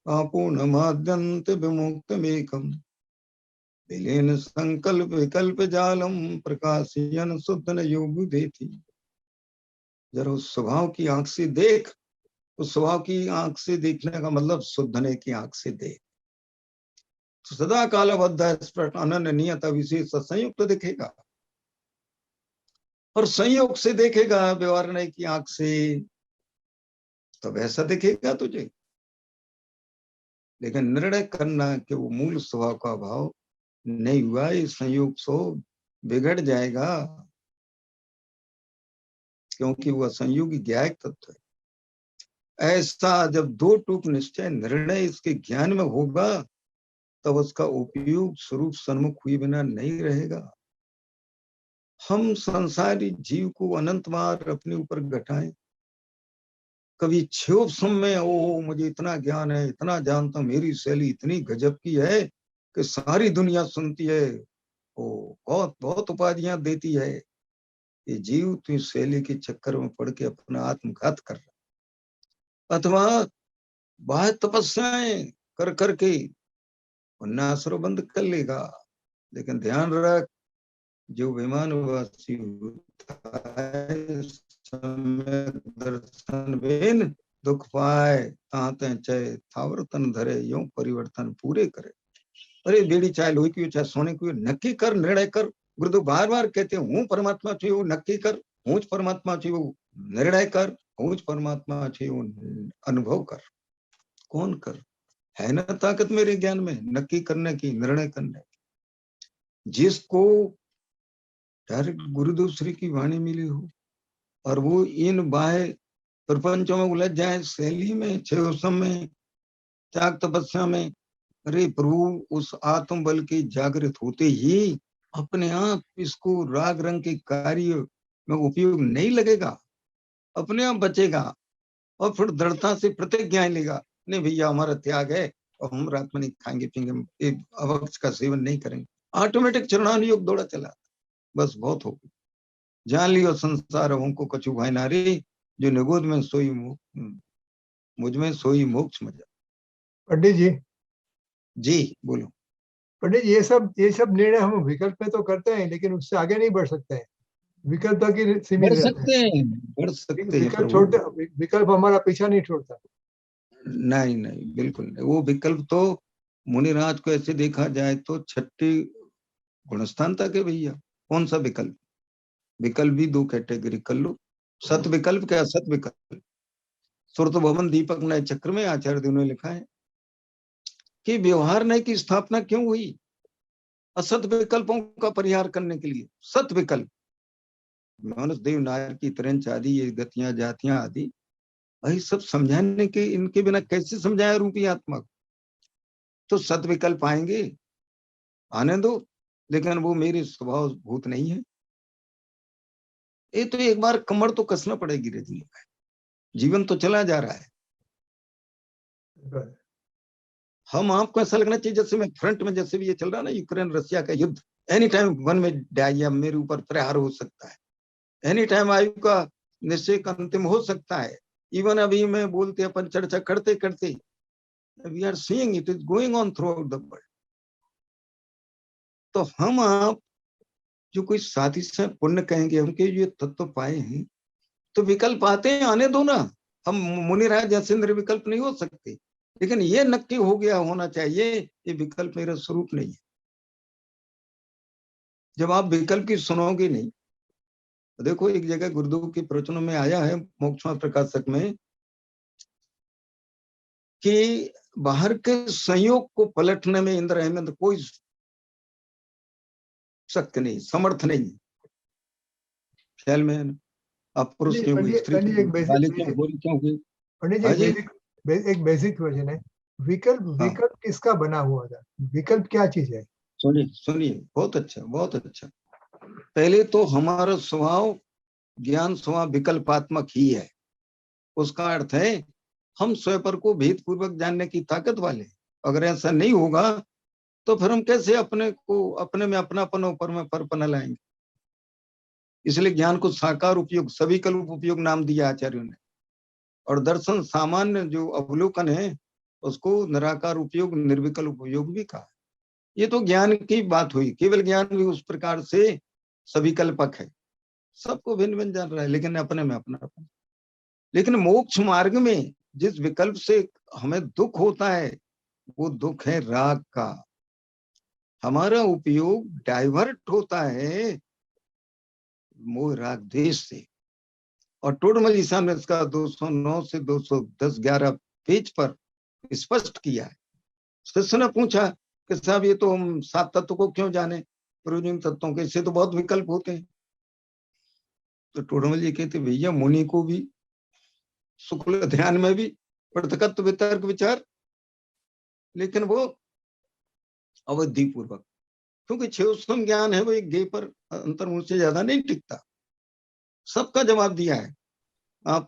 अपूर्णमाद्यंत विमुक्तमेकम विलीन संकल्प विकल्प जालम प्रकाशयन शुद्ध न योग देती। जरा उस स्वभाव की आंख से देख, उस स्वभाव की आंख से देखने का मतलब शुद्धने की आंख से देख, सदा कालबद्ध स्पष्ट अनन्य नियत विशेष संयुक्त दिखेगा। और संयोग से देखेगा व्यवहार की आंख से, तो वैसा दिखेगा तुझे। लेकिन निर्णय करना कि वो मूल स्वभाव का भाव नहीं हुआ, इस संयोग से बिगड़ जाएगा, क्योंकि वह संयोगी ज्ञायक तत्व है। ऐसा जब दो टूक निश्चय निर्णय इसके ज्ञान में होगा, तब उसका उपयोग स्वरूप सन्मुख हुए बिना नहीं रहेगा। हम संसारी जीव को अनंत बार अपने ऊपर घटाएं, कभी क्षोभ समय ओ मुझे इतना ज्ञान है, इतना जानता हूं, मेरी शैली इतनी गजब की है कि सारी दुनिया सुनती है, ओ बहुत बहुत उपाधियां देती है। ये जीव तो इस शैली के चक्कर में पड़ के अपना आत्मघात कर रहा, अथवा बाह्य तपस्याएं कर करके उन्नासरो बंद कर लेगा। लेकिन ध्यान रख, जो विमानवासी होता है दर्शन बेन दुख पाए, ताते चय थावर तन धरे, यूं परिवर्तन पूरे करे। अरे बेड़ी चाहे लोही की हो चाहे सोने की हो, नक्की कर, निर्णय कर। गुरुदेव बार बार कहते हैं, हूं परमात्मा छे वो नक्की कर, हूं परमात्मा छे वो निर्णय कर, हूं परमात्मा छे वो अनुभव कर। कौन कर? है ना ताकत मेरे ज्ञान में नक्की करने की, निर्णय करने की। जिसको डायरेक्ट गुरुदेव श्री की वाणी मिली हो और वो इन बाह्य प्रपंचों में उलझ जाए, शैली में, छेवसम में, त्याग तपस्या में, अरे प्रभु उस आत्म बल के जागृत होते ही अपने आप इसको राग रंग के कार्य में उपयोग नहीं लगेगा, अपने आप बचेगा और फिर दृढ़ता से प्रतिज्ञा लेगा, नहीं भैया हमारा त्याग है और हम रात में नहीं खाएंगे पीएंगे, अवक्ष का सेवन नहीं करेंगे। ऑटोमेटिक चरणानुयोग दौड़ा चला, बस बहुत हो गई। जान लियो संसार हमको कछु भाई नारी, जो निगोद में सोई मुझ में सोई मोक्ष मजा। पंडित जी बोलो। पंडित ये सब निर्णय हम विकल्प में तो करते हैं, लेकिन उससे आगे नहीं बढ़ सकते हैं। विकल्प की सीमित बढ़ रहते सकते हैं, बढ़ सकते हैं, विकल्प प्रभु। छोड़ते, विकल्प हमारा पीछा नहीं छोड़ता। नहीं नहीं, बिल्कुल नहीं। वो विकल्प तो मुनिराज को ऐसे देखा जाए तो छठी गुणस्थान तक है भैया। कौन सा विकल्प? विकल्प भी दो कैटेगरी कर लो, सत विकल्प क्या असत विकल्प। सुरत भवन दीपक नय चक्र में आचार्य ने लिखा है कि व्यवहार नय की स्थापना क्यों हुई? असत विकल्पों का परिहार करने के लिए। सत विकल्प मनुष्य देव नायर की तरंच आदि, ये गतियां जातियां आदि, वही सब समझाने के, इनके बिना कैसे समझाया रूपी आत्मा को? तो सत विकल्प आएंगे, आने दो, लेकिन वो मेरे स्वभाव भूत नहीं है। ये तो एक बार कमर तो कसना पड़ेगी रजनी भाई, जीवन तो चला जा रहा है। हम आपको ऐसा लगना चाहिए जैसे मैं फ्रंट में, जैसे भी ये चल रहा है ना यूक्रेन रशिया का युद्ध, एनी टाइम वन में डायरिया मेरे ऊपर प्रहार हो सकता है, एनी टाइम आयु का निश्चय अंतिम हो सकता है। इवन अभी मैं बोलते अपन चर्चा करते करते we are seeing it is going on throughout the world. तो हम आप जो कोई साथी से पुण्य कहेंगे, हमके ये तत्व पाए हैं, तो विकल्प आते हैं, आने दो ना। हम मुनिराज जैसे निर्विकल्प नहीं हो सकते, लेकिन ये नक्की हो गया होना चाहिए ये विकल्प मेरा स्वरूप नहीं है। जब आप विकल्प की सुनोगे नहीं, तो देखो एक जगह गुरुदेव के प्रवचनों में आया है मोक्ष प्रकाशक में कि बाहर के संयोग को पलटने में इंद्र हेमंत कोई शक्ति नहीं, समर्थ नहीं। ख्याल में आप पुरुष क्यों हुई, स्त्री क्यों हुई? पंडित जी एक बेसिक क्वेश्चन है, विकल्प किसका बना हुआ था? विकल्प क्या चीज है? सुनिए सुनिए, बहुत अच्छा बहुत अच्छा। पहले तो हमारा स्वभाव ज्ञान स्वभाव विकल्पात्मक ही है। उसका अर्थ है हम स्वयं को भेद पूर्वक जानने की ताकत वाले। अगर ऐसा नहीं होगा तो फिर हम कैसे अपने को, अपने में अपनापन ऊपर में परपन लाएंगे? इसलिए ज्ञान को साकार उपयोग, सविकल्प उपयोग नाम दिया आचार्यों ने। और दर्शन सामान्य जो अवलोकन है उसको निराकार उपयोग, निर्विकल्प उपयोग भी कहा। ये तो ज्ञान की बात हुई। केवल ज्ञान भी उस प्रकार से सविकल्पक है, सबको भिन्न भिन्न जान रहा है, लेकिन अपने में अपनापन। लेकिन मोक्ष मार्ग में जिस विकल्प से हमें दुख होता है वो दुख है राग का। हमारा उपयोग डाइवर्ट होता है मोह राग द्वेष से। और टोडमल ईसा ने इसका 209 से 210-11 पेज पर स्पष्ट किया है। शिष्य ने पूछा कि साहब ये तो हम 7 तत्व को क्यों जाने, प्रयोजन तत्वों के से तो बहुत विकल्प होते हैं। तो टोडमल जी कहते भैया मुनि को भी शुक्ल ध्यान में भी पृथकत्व वितर्क विचार, लेकिन वो अवधि पूर्वक, क्योंकि क्षेत्रम ज्ञान है वो एक गे पर अंतर्मुख से ज्यादा नहीं टिकता। सबका जवाब दिया है। आप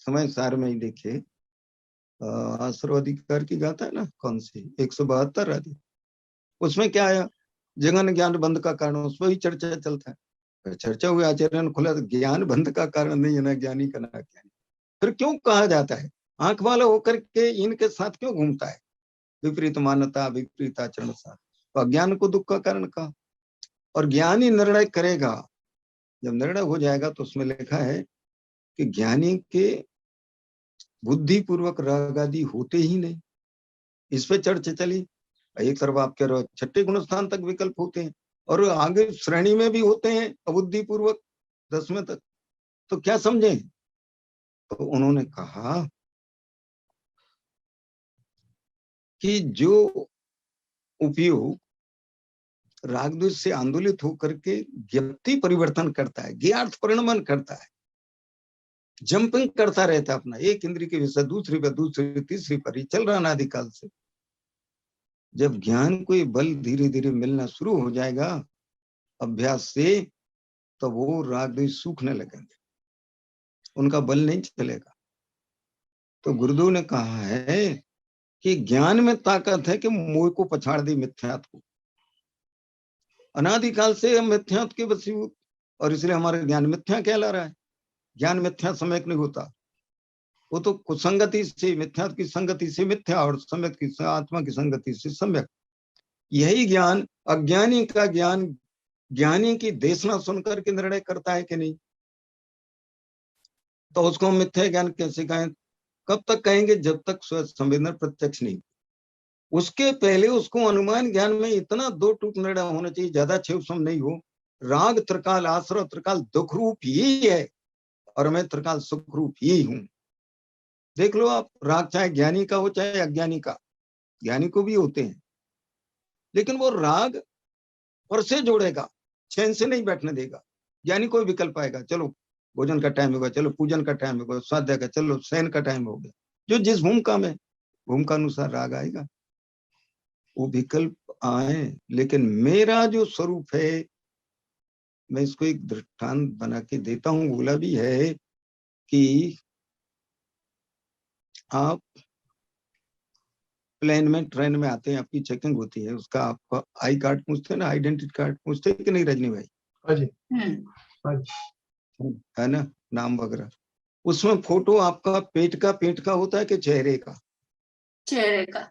समय सार में ही देखिए, आश्रवाधिकार की गाथा है ना, कौन सी 172 आदि, उसमें क्या आया? जगन ज्ञान बंध का कारण, उस पर ही चर्चा चलता है। चर्चा हुई, आचार्य ने खुला ज्ञान बंध का कारण नहीं है ना ज्ञानी का ना ज्ञानी। फिर क्यों कहा जाता है आंख वाला होकर के इनके साथ क्यों घूमता है? विपरीत मान्यता, विपरीत आचरण साथ, तो अज्ञान को दुख का कारण कहा। और ज्ञानी निर्णय करेगा, जब निर्णय हो जाएगा तो उसमें लिखा है कि ज्ञानी के बुद्धि पूर्वक राग आदि होते ही नहीं। इस पे चर्चा चली। एक तरफ आप कह रहे हो छठे गुणस्थान तक विकल्प होते हैं और आगे श्रेणी में भी होते हैं अबुद्धि पूर्वक 10वें तक। तो क्या समझे? तो उन्होंने कहा कि जो उपयोग राग द्वेष से आंदोलित होकर के ज्ञप्ति परिवर्तन करता है, ज्ञार्थ परिणमन करता है, जंपिंग करता रहता है अपना एक इंद्री के विषय दूसरी पर, दूसरी तीसरी पर, ही चल रहा अनादिकाल से। जब ज्ञान को बल धीरे धीरे मिलना शुरू हो जाएगा अभ्यास से, तो वो राग द्वेष सूखने लगेंगे, उनका बल नहीं चलेगा। तो गुरुदेव ने कहा है कि ज्ञान में ताकत है कि मोह को पछाड़ दे, मिथ्यात्व को। अनादिकाल से हम मिथ्यात्व के वशीभूत, और इसलिए हमारा ज्ञान मिथ्या कहला रहा है। ज्ञान मिथ्या सम्यक नहीं होता, वो तो कुसंगति से, मिथ्यात्व की संगति से मिथ्या और सम्यक की आत्मा की संगति से सम्यक। यही ज्ञान, अज्ञानी का ज्ञान ज्ञानी की देशना सुनकर के निर्णय करता है कि नहीं? तो उसको हम मिथ्या ज्ञान कैसे कहें? कब तक कहेंगे? जब तक संवेदना प्रत्यक्ष नहीं। उसके पहले उसको अनुमान ज्ञान में इतना दो टूक निर्णय होना चाहिए, ज्यादा क्षेपसम नहीं हो। राग त्रिकाल, आश्रय त्रिकाल दुख रूप ही है और मैं त्रिकाल सुख रूप ही हूं। देख लो आप, राग चाहे ज्ञानी का हो चाहे अज्ञानी का, ज्ञानी को भी होते हैं, लेकिन वो राग पर से जोड़ेगा, चैन से नहीं बैठने देगा। ज्ञानी कोई विकल्प आएगा, चलो भोजन का टाइम होगा, चलो पूजन का टाइम होगा, स्वाध्याय का, चलो शयन का टाइम हो गया। जो जिस भूमिका में, भूमिका अनुसार राग आएगा, वो विकल्प आए। लेकिन मेरा जो स्वरूप है, मैं इसको एक दृष्टांत बना के देता हूं। बोला भी है कि आप प्लेन में, ट्रेन में आते हैं, आपकी चेकिंग होती है, उसका आपका आई कार्ड पूछते हैं ना, आइडेंटिटी कार्ड पूछते हैं कि नहीं रजनी भाई? हाँ जी, हाँ जी। है ना, नाम वगैरह। उसमें फोटो आपका पेट का होता है कि चेहरे का? चेहरे का।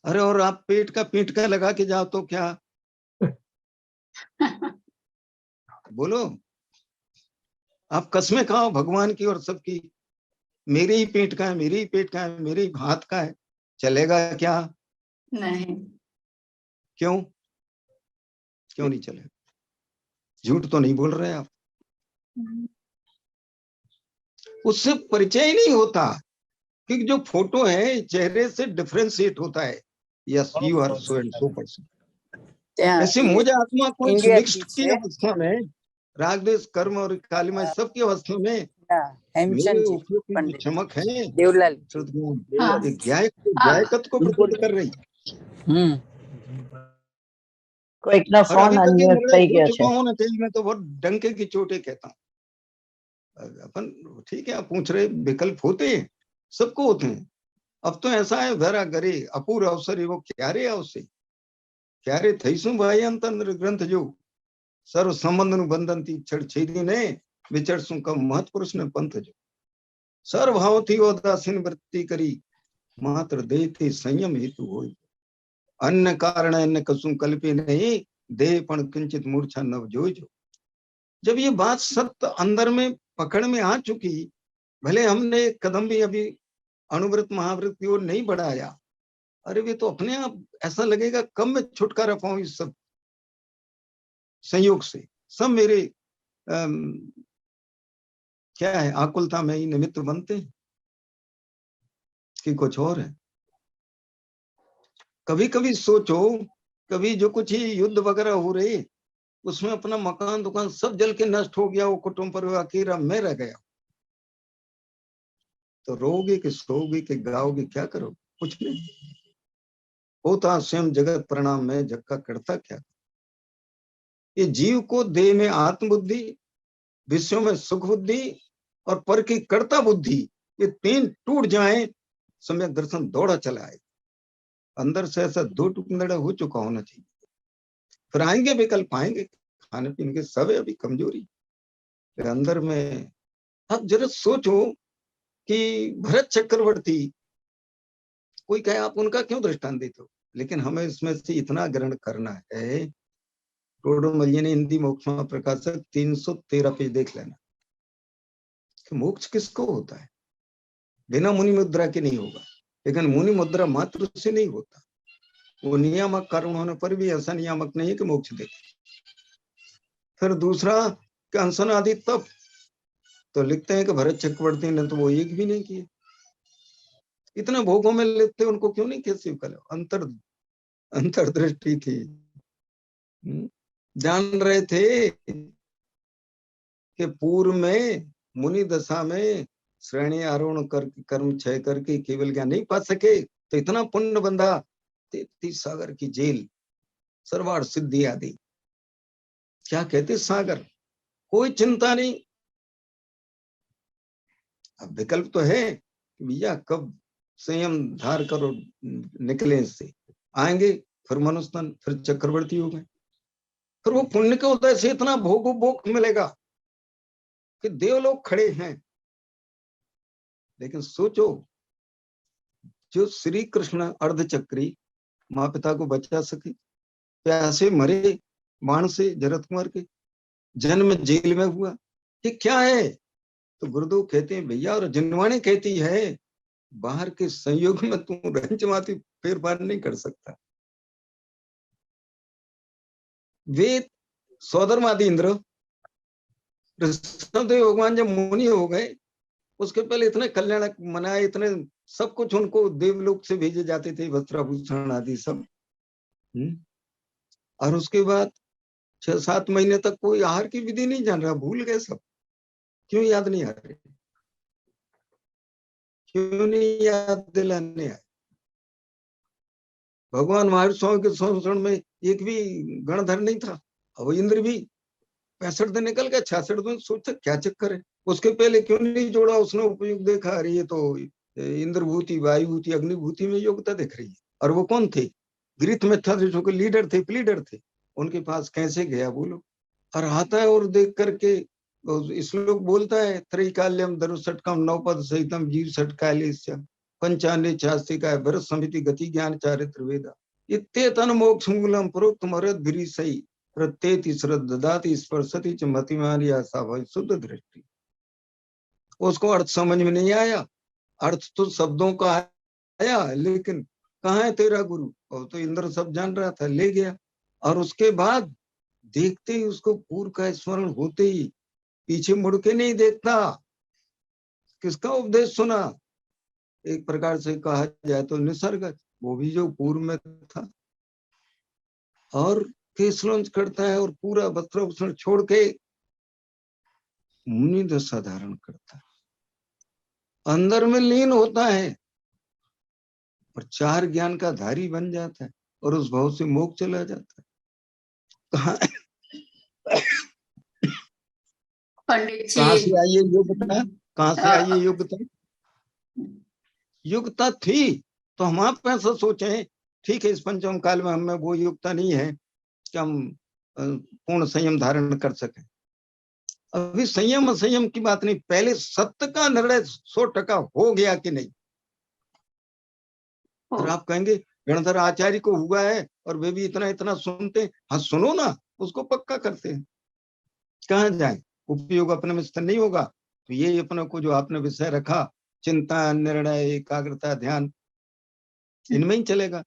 अरे और आप पेट का लगा के जाओ तो क्या? बोलो, आप कसमें खाओ भगवान की और सबकी, मेरे ही पेट का है, मेरे ही पेट का है, मेरे ही हाथ का है, चलेगा क्या? नहीं। क्यों? क्यों नहीं चलेगा? झूठ तो नहीं बोल रहे आप। उससे परिचय ही नहीं होता, क्योंकि जो फोटो है चेहरे से डिफरेंशिएट होता है। Yes, you are so and so person. ऐसे मुझे आत्मा को मिक्स्ड की अवस्था में, राग द्वेष कर्म और कालिमा सबकी अवस्था में मेरे ऊपर की जो चमक है, गायकत को प्रकट कर रही। કોઈકનો और ફોન अभी तक ये અનમ્યુટ निर्णय થઈ हो ગયો चुका છે। हूं ना, तेज में तो बहुत डंके की चोटे कहता हूँ। अपन ठीक है, आप पूछ रहे विकल्प होते हैं, सबको होते हैं। अब तो ऐसा है, वेरा गरे अपूर अवसर वो क्यारे अवसे क्यारे थईसु भाई अंतर ग्रंथ जो सर्व संबंध नु बंधन थी छड़ छेदी ने विचरसु कम महत्पुरुष ने पंथ जो सर्वभाव थी उदासीन वृत्ति करी मात्र देते संयम हेतु होई अन्य कारण अन्य कसु कल्पे नहीं देह पण किंचित मूर्छा नव जो। जब ये बात सत्य अंदर में पकड़ में आ चुकी, भले हमने एक कदम भी अभी अनुव्रत महाव्रत की ओर नहीं बढ़ाया, अरे वे तो अपने आप ऐसा लगेगा कब मैं छुटकारा पाऊं इस सब संयोग से। सब मेरे क्या है, आकुलता में ही निमित्त बनते हैं कि कुछ और है। कभी कभी सोचो, कभी जो कुछ ही युद्ध वगैरह हो रहे, उसमें अपना मकान दुकान सब जल के नष्ट हो गया, वो कुटुंब पर अकेला मैं रह गया, तो रोगे कि सोगे कि गाओगे, क्या करोगे? कुछ नहीं होता, स्वयं जगत प्रणाम में जग का करता क्या। ये जीव को देह में आत्मबुद्धि, विषयों में सुख बुद्धि और पर की कर्ता बुद्धि, ये तीन टूट जाए, सम्यक दर्शन दौड़ा चला आए। अंदर से ऐसा दो टुकड़ा हो चुका होना चाहिए। फिर आएंगे विकल्प, आएंगे, खाने पीने के सब है अभी कमजोरी फिर अंदर में। अब जरा सोचो कि भरत चक्रवर्ती, कोई कहे आप उनका क्यों दृष्टांत देते हो, लेकिन हमें इसमें से इतना ग्रहण करना है। टोडरमल ने हिंदी मोक्ष प्रकाशक 313 पेज देख लेना कि मोक्ष किसको होता है। बिना मुनि मुद्रा के नहीं होगा, लेकिन मुनि मुद्रा मात्र से नहीं होता। वो नियामक कारण होने पर भी ऐसा नियामक नहीं है कि मोक्ष दे। फिर दूसरा कि अनशन आदि तप, तो लिखते हैं कि भरत चक्रवर्ती ने तो वो एक भी नहीं किए। इतना भोगों में लेते, उनको क्यों नहीं किया? कर अंतर्दृष्टि थी, जान रहे थे कि पूर्व में मुनि दशा में श्रेणी आरोहण कर कर्म क्षय करके केवल ज्ञान नहीं पा सके, तो इतना पुण्य बंधा 33 सागर की जेल, सर्वार्थ सिद्धि आदि। क्या कहते सागर, कोई चिंता नहीं। अब विकल्प तो है कि भैया कब संयम धार करो निकले इससे, आएंगे फिर मनुष्यन, फिर चक्रवर्ती हो गए, फिर वो पुण्य के उदय से इतना भोग मिलेगा कि देवलोक खड़े हैं। लेकिन सोचो, जो श्री कृष्ण अर्धचक्री माँ पिता को बचा सके, प्यासे मरे, बाण से जरत कुमार के, जन्म जेल में हुआ, ये क्या है? तो गुरुदेव कहते हैं भैया, और जिनवाणी कहती है बाहर के संयोग में तू रंजमाती फेर पार नहीं कर सकता। वे सौदरमादि इंद्र ऋषभदेव भगवान जब मुनि हो गए, उसके पहले इतने कल्याण मनाए, इतने सब कुछ उनको देवलोक से भेजे जाते थे, वस्त्राभूषण आदि सब। और उसके बाद 6-7 महीने तक कोई आहार की विधि नहीं जान रहा, भूल गए सब। क्यों याद नहीं आ रहे? क्यों नहीं याद दिलाने आए? भगवान महावीर स्वामी के संरक्षण में एक भी गणधर नहीं था। अब इंद्र भी 65 दिन निकल गया, 66 दिन सोचता क्या चक्कर है। उसके पहले क्यों नहीं जोड़ा उसने उपयुक्त? देखा अरे ये तो इंद्रभूति, वायुभूति, अग्निभूति में योग्यता दिख रही है। और वो कौन थे? ग्रीथ में था, जो के लीडर थे, प्लीडर थे। उनके पास कैसे गया बोलो? और आता है और देख करके श्लोक बोलता है, त्रैकाल्यम दरुषटकम नवपद सहितम जीव षटकाल्य पंचान्य चास्तिका भरत समिति गति ज्ञान चारित्र वेदा इत्येतन मोक्ष मूलम प्रोक्त मरद भिरीसई प्रत्येति श्रद्धाति स्पर्शति च मतिमान या साभय शुद्ध दृष्टि। उसको अर्थ समझ में नहीं आया, अर्थ तो शब्दों का आया, लेकिन कहाँ है तेरा गुरु? और तो इंद्र सब जान रहा था, ले गया। और उसके बाद देखते ही उसको पूर्व का स्मरण होते ही पीछे मुड़ के नहीं देखता। किसका उपदेश सुना? एक प्रकार से कहा जाए तो निसर्ग, वो भी जो पूर्व में था। और केसलंच करता है और पूरा वस्त्राभूषण छोड़ के मुनि दशा धारण करता है, अंदर में लीन होता है और 4 ज्ञान का धारी बन जाता है और उस भाव से मोक्ष चला जाता है। पंडित जी, कहाँ से आई ये योग्यता? कहाँ से आई ये योग्यता? योग्यता थी तो हम आप ऐसा सोचे, ठीक है इस पंचम काल में हमें वो योग्यता नहीं है कि हम पूर्ण संयम धारण कर सके। अभी संयम असंयम की बात नहीं, पहले सत्य का निर्णय 100% हो गया कि नहीं। और आप कहेंगे गणधर आचार्य को हुआ है और वे भी इतना इतना सुनते। हाँ सुनो ना, उसको पक्का करते हैं। कहाँ जाए? उपयोग अपने में नहीं होगा तो ये अपने को जो आपने विषय रखा, चिंता, निर्णय, एकाग्रता, ध्यान, इनमें ही चलेगा। अब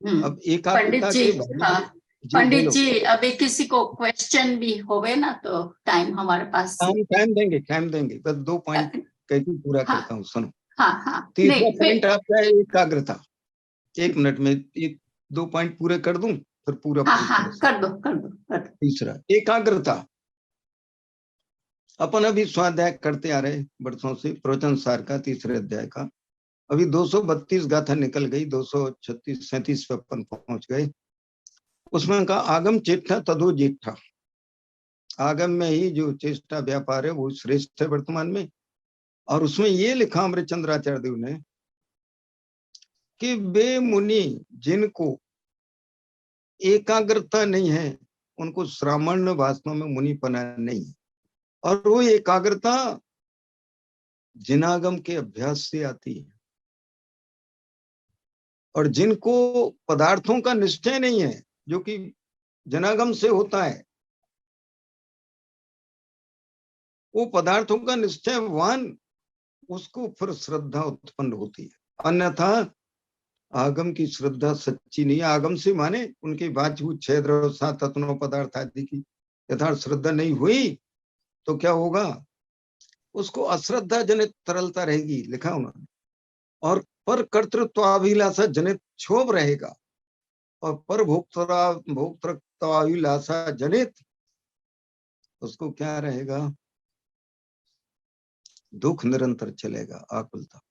पंडित एकाग्रता जी, के हाँ पंडित बोलो। जी, अभी किसी को क्वेश्चन भी होवे ना तो टाइम हमारे पास। हम टाइम देंगे, बस 2 पॉइंट कहकर पूरा हाँ, करता हूँ, सुनो। हाँ तीसरा नहीं पॉइंट आपका है एकाग्रता। 1 मिनट में 2 पॉइंट पूरे कर दूं फिर पूरा हाँ पूछना। कर दो। तीसरा एकाग्रता। अपन अभी स्वाध्याय करते आ रहे वर्षों से, प्रवचन सार का 3रे अध्याय का। अभी 232 गाथा निकल गई, 236-37 पे अपन पहुंच गए। उसमें का आगम चेष्टा तदो जेठा। आगम में ही जो चेष्टा व्यापार है वो श्रेष्ठ है वर्तमान में। और उसमें ये लिखा अमृतचंद्राचार्य देव ने कि वे मुनि जिनको एकाग्रता नहीं है उनको श्रामण्य वास्तव में मुनि पना नहीं है। और वो एकाग्रता जिनागम के अभ्यास से आती है। और जिनको पदार्थों का निश्चय नहीं है, जो कि जनागम से होता है, वो पदार्थों का निश्चयवान, उसको फिर श्रद्धा उत्पन्न होती है। अन्यथा आगम की श्रद्धा सच्ची नहीं। आगम से माने उनके बाजू 6 द्रव्य 7 तत्व पदार्थ आदि की यथार्थ श्रद्धा नहीं हुई तो क्या होगा? उसको अश्रद्धा जनित तरलता रहेगी, लिखा उन्होंने। और पर कर्तृत्वाभिलाषा जनित क्षोभ रहेगा। और पर भोक्तृत्वाभिलाषा जनित उसको क्या रहेगा? दुख निरंतर चलेगा, आकुलता,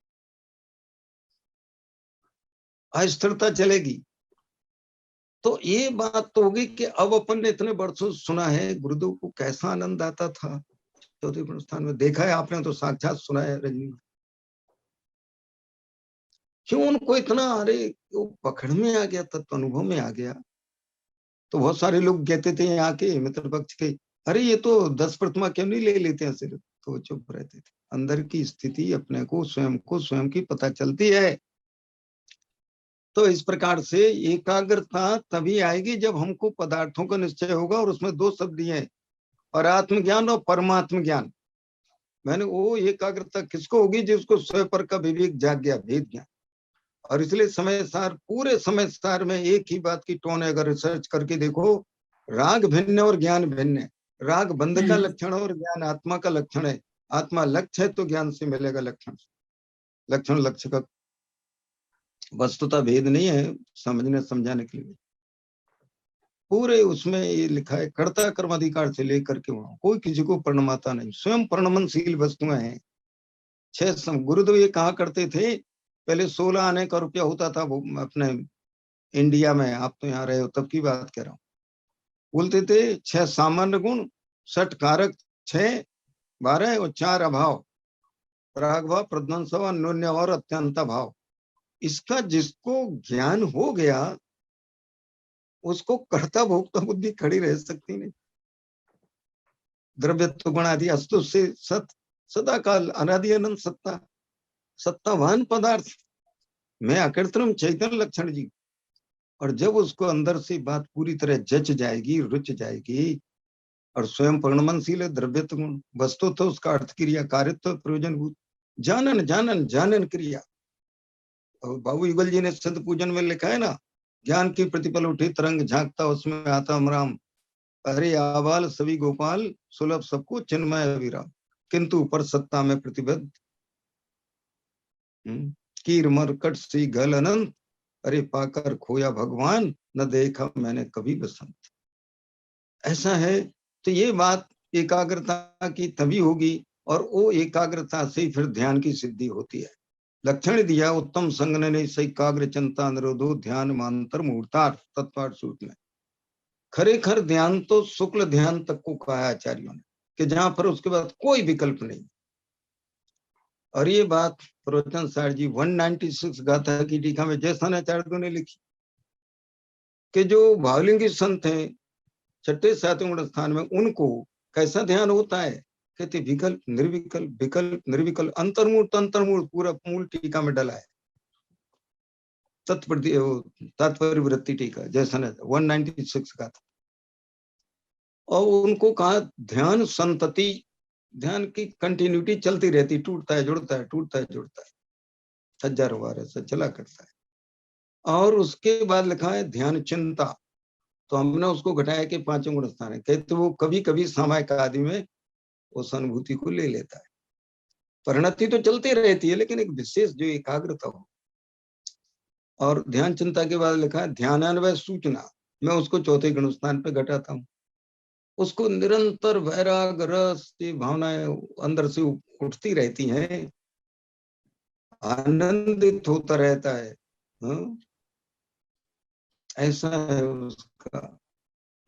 अस्थिरता चलेगी। तो ये बात तो होगी कि अब अपन ने इतने वर्षों सुना है, गुरुदेव को कैसा आनंद आता था चौथे स्थान में, देखा है आपने तो साक्षात सुना है रजनी। क्यों उनको इतना, अरे वो पकड़ में आ गया, तत्व अनुभव में आ गया। तो बहुत सारे लोग कहते थे यहाँ के मित्र पक्ष के, अरे ये तो 10 प्रतिमा क्यों नहीं ले लेते हैं सिर्फ, तो चुप रहते थे। अंदर की स्थिति अपने को स्वयं की पता चलती है। तो इस प्रकार से एकाग्रता तभी आएगी जब हमको पदार्थों का निश्चय होगा, और उसमें दो शब्द दिए हैं, और आत्मज्ञान और परमात्म ज्ञान। मैंने वो एकाग्रता किसको होगी? जिसको स्वयं पर का विवेक जाग गया, भेद ज्ञान। और इसलिए समय सार, पूरे समय सार में एक ही बात की टोन है। अगर रिसर्च करके देखो, राग भिन्न और ज्ञान भिन्न है। राग बंध का लक्षण और ज्ञान आत्मा का लक्षण है। आत्मा लक्ष्य है तो ज्ञान से मिलेगा लक्षण। लक्षण लक्ष्य का वस्तुता भेद नहीं है, समझने समझाने के लिए। पूरे उसमें ये लिखा है, कर्ता कर्म अधिकार से लेकर के वहां कोई किसी को प्रणमाता नहीं, स्वयं प्रणमनशील वस्तुएं हैं। 6 गुरुदेव ये कहा करते थे, पहले 16 आने का रुपया होता था वो अपने इंडिया में, आप तो यहाँ रहे हो तब की बात कह रहा हूँ। बोलते थे 6 सामान्य गुण, 6 कारक, 6 12 और 4 अभाव, प्राग भाव, प्रध्वंस भाव, अन्योन्य और अत्यंत भाव। इसका जिसको ज्ञान हो गया उसको कर्ता भोक्ता बुद्धि खड़ी रह सकती नहीं। द्रव्यत्व गुण आदि अस्तु से सत, सदा काल अनादि अनंत सत्ता, सत्तावान पदार्थ मैं अकृत्रिम चैतन्य लक्षण जी। और जब उसको अंदर से बात पूरी तरह जच जाएगी, रुच जाएगी, और स्वयं परिणमनशील है द्रव्यत्व गुण, वस्तु तो उसका अर्थ क्रिया, कार्यत्व प्रयोजनभूत, जानन जानन जानन क्रिया। और बाबू युगल जी ने संत पूजन में लिखा है ना, ज्ञान की प्रतिपल उठी तरंग झांकता उसमें आता राम, अरे आबाल सभी गोपाल, सुलभ सबको चिन्मय अविराम, किंतु पर सत्ता में प्रतिबद्ध, कीर मरकट सी गल अनंत, अरे पाकर खोया भगवान, न देखा मैंने कभी बसंत। ऐसा है। तो ये बात एकाग्रता की तभी होगी, और वो एकाग्रता से फिर ध्यान की सिद्धि होती है। लक्षण दिया उत्तम संगने ने एकाग्र चिंता निरोधो ध्यान मांतर मुहूर्तार्थ तत्पाठ सूत्र में। खरेखर ध्यान तो शुक्ल ध्यान तक को कहा आचार्यों ने, कि जहां पर उसके बाद कोई विकल्प नहीं। और ये बात प्रवचन सार जी 196 गाथा की टीका में जैसा आचार्यों ने लिखी, कि जो भावलिंगी संत हैं 6ठे 7वें स्थान में, उनको कैसा ध्यान होता है? कहते विकल्प निर्विकल्प, विकल्प निर्विकल्प, अंतर्मूल तंतर्मूल, पूरा मूल टीका में डला है। तात्पर्य वृत्ति टीका जैसा 196 का था। और उनको कहा ध्यान संतति, ध्यान की कंटिन्यूटी चलती रहती, टूटता है जुड़ता है, टूटता है जुड़ता है, 1000 बार ऐसा चला करता है। और उसके बाद लिखा है ध्यान चिंता, तो हमने उसको घटाया कि 5वें गुण स्थान है। कहते वो कभी कभी सामायिक आदि में उस अनुभूति को ले लेता है। परिणति तो चलती रहती है, लेकिन एक विशेष जो एकाग्रता हो। और ध्यान चिंता के बाद लिखा है ध्यानान्वय सूचना, मैं उसको 4थे गुण स्थान पे घटाता हूँ। उसको निरंतर वैराग रस की भावनाएं अंदर से उठती रहती हैं, आनंदित होता रहता है। ऐसा है उसका।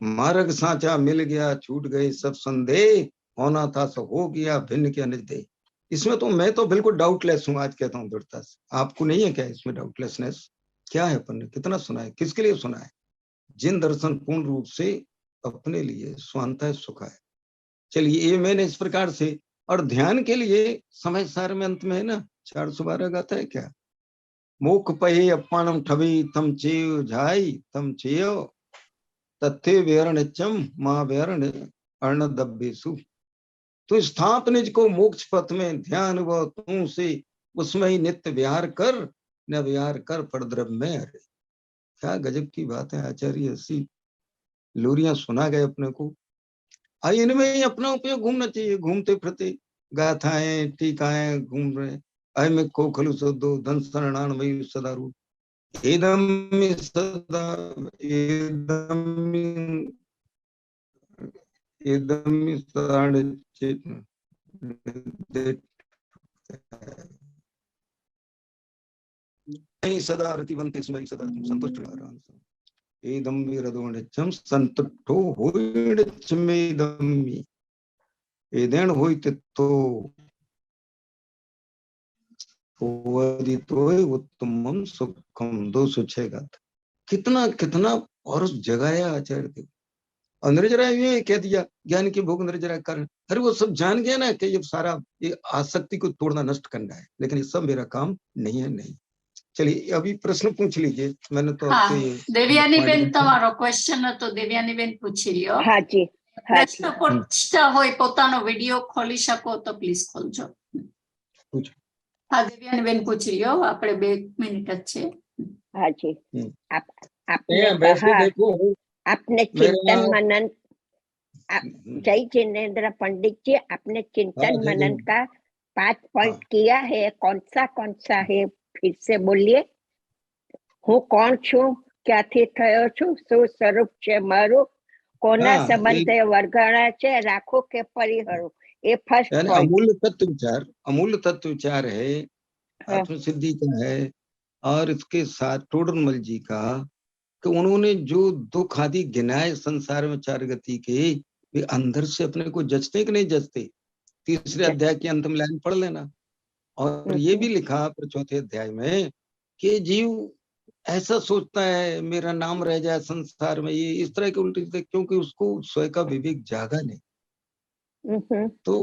मार्ग साचा मिल गया, छूट गए सब संदेह, होना था सो हो गया, भिन्न क्या निज। इसमें तो मैं तो बिल्कुल डाउटलेस हूँ, आज कहता हूँ दृढ़ता से। आपको नहीं है क्या इसमें डाउटलेसनेस? क्या है? अपन ने कितना सुना है, किसके लिए सुना है? जिन दर्शन पूर्ण रूप से अपने लिए स्वांत है, सुख है। चलिए ये मैंने इस प्रकार से। और ध्यान के लिए समय सार में अंत में है ना 412 गाता है क्या, मुख पहे अपानम ठबी तम चेय झाई तम चेयो तथ्य वेरण चम मां वेरण अर्ण दब्बेसु। तो स्थाप निज को मोक्ष पथ में, ध्यान व तू से उसमें ही नित्य विहार कर, न विहार कर पर द्रव्य में। अरे क्या गजब की बात है आचार्य, ऐसी लोरियां सुना गए अपने को। इनमें ही अपना उपयोग घूमना चाहिए, घूमते फिरते गाथाएं टीकाएं घूम रहे। अयम को खलु सदो धन शरणान मयि सदा रूप, एदम सदा एदम एदम सदा रतिवंते स्मरि सदा संतुष्ट एदम विरदोणिच्ඡम संतुष्टो होइच्छमेदमि एदेन होइतितो वदितोय उत्तमम सुखम। 206 गाथा। कितना कितना और जगाया आचार्य देव। और निर्जरा ये कह दिया ज्ञान की भोग निर्जरा कारण। अरे वो सब जान गया ना कि ये सारा ये आसक्ति को तोड़ना नष्ट करना है, लेकिन ये सब मेरा काम नहीं है। नहीं चलिए अभी प्रश्न पूछ लीजिए, मैंने तो હા आपसे દેવ્યાનીબેન તમારો ક્વેશ્ચન હતો, દેવ્યાનીબેન પૂછી લ્યો. હાજી હાજી પ્રશ્ન પૂછતા હોય પોતાનો વિડીયો ખોલી શકો તો પ્લીઝ ખોલજો. પૂછો. હા દેવ્યાનીબેન પૂછી લ્યો, આપણે 2 મિનિટ જ છે. હાજી हम्म। आप आपने यहाँ वैसे कहा देखो आपने मेरा चिंतन मनन हम्म, जय जिनेन्द्र पंडित जी, आपने हाँ, चिंतन जय मनन जिनेन्द्र। का 5 पॉइंट हाँ, किया है, कौन सा है फिर से बोलिए. હું કોણ છું, ક્યાંથી થયો છું, શું સ્વરૂપ છે મારું, કોના हाँ, સંબંધે વર્ગણા છે, રાખો કે પરિહરો, એ ફર્સ્ટ यानी पॉइंट. अमूल्य तत्व विचार है, हाँ. आत्मसिद्धि का है, और इसके साथ टोडरमल जी का कि उन्होंने जो दुख आदि गिनाए संसार में 4 गति के, वे अंदर से अपने को जचते कि नहीं जचते. 3रे अध्याय की अंतिम लाइन पढ़ लेना. और ये भी लिखा फिर 4थे अध्याय में कि जीव ऐसा सोचता है मेरा नाम रह जाए संसार में, ये इस तरह के उल्टी सीधे, क्योंकि उसको स्वयं का विवेक जागा नहीं. तो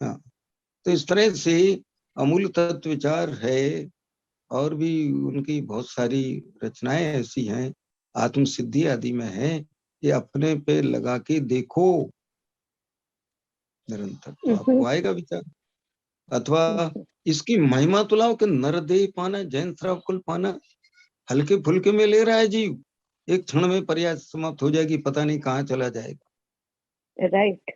हाँ, तो इस तरह से अमूल्य तत्व विचार है, और भी उनकी बहुत सारी रचनाएं ऐसी हैं, आत्म सिद्धि आदि में है, ये अपने पे लगा के देखो निरंतर, तो आपको आएगा विचार. अथवा इसकी महिमा तुलाओ कि नरदेह पाना, जैन श्राव कुल पाना, हल्के फुल्के में ले रहा है जीव, एक क्षण में पर्याय समाप्त हो जाएगी, पता नहीं कहाँ चला जाएगा. राइट.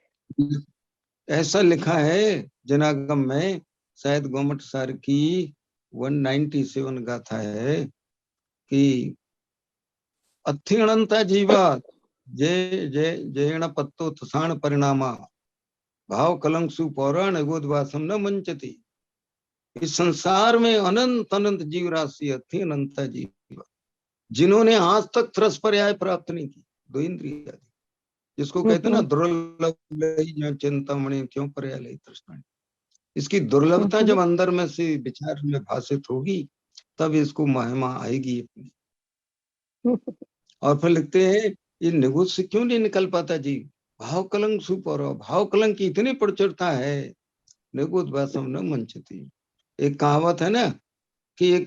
ऐसा लिखा है जनागम में, शायद गोमट सार की 197 गाथा है कि अथिणंता जीवा जय जय जयण पत्तो थसाण परिणामा भाव कलंक सुपौराण गोदवासम न मंचती. इस संसार में अनंत अनंत जीव राशि अथी अनंता जीव, जिन्होंने आज तक त्रस पर्याय प्राप्त नहीं की, 2 इंद्रिय आदि, जिसको कहते हैं ना दुर्लभ चिंतामणि क्यों पर्याय लई तृष्णा. इसकी दुर्लभता जब अंदर में से विचार में भाषित होगी, तब इसको महिमा आएगी अपनी. और फिर लिखते हैं ये निगुत से क्यों नहीं निकल पाता जीव, भाव कलंक सुपर, भाव कलंक की इतनी प्रचुरता है, निगुत वासम न मंचती. एक कहावत है ना कि एक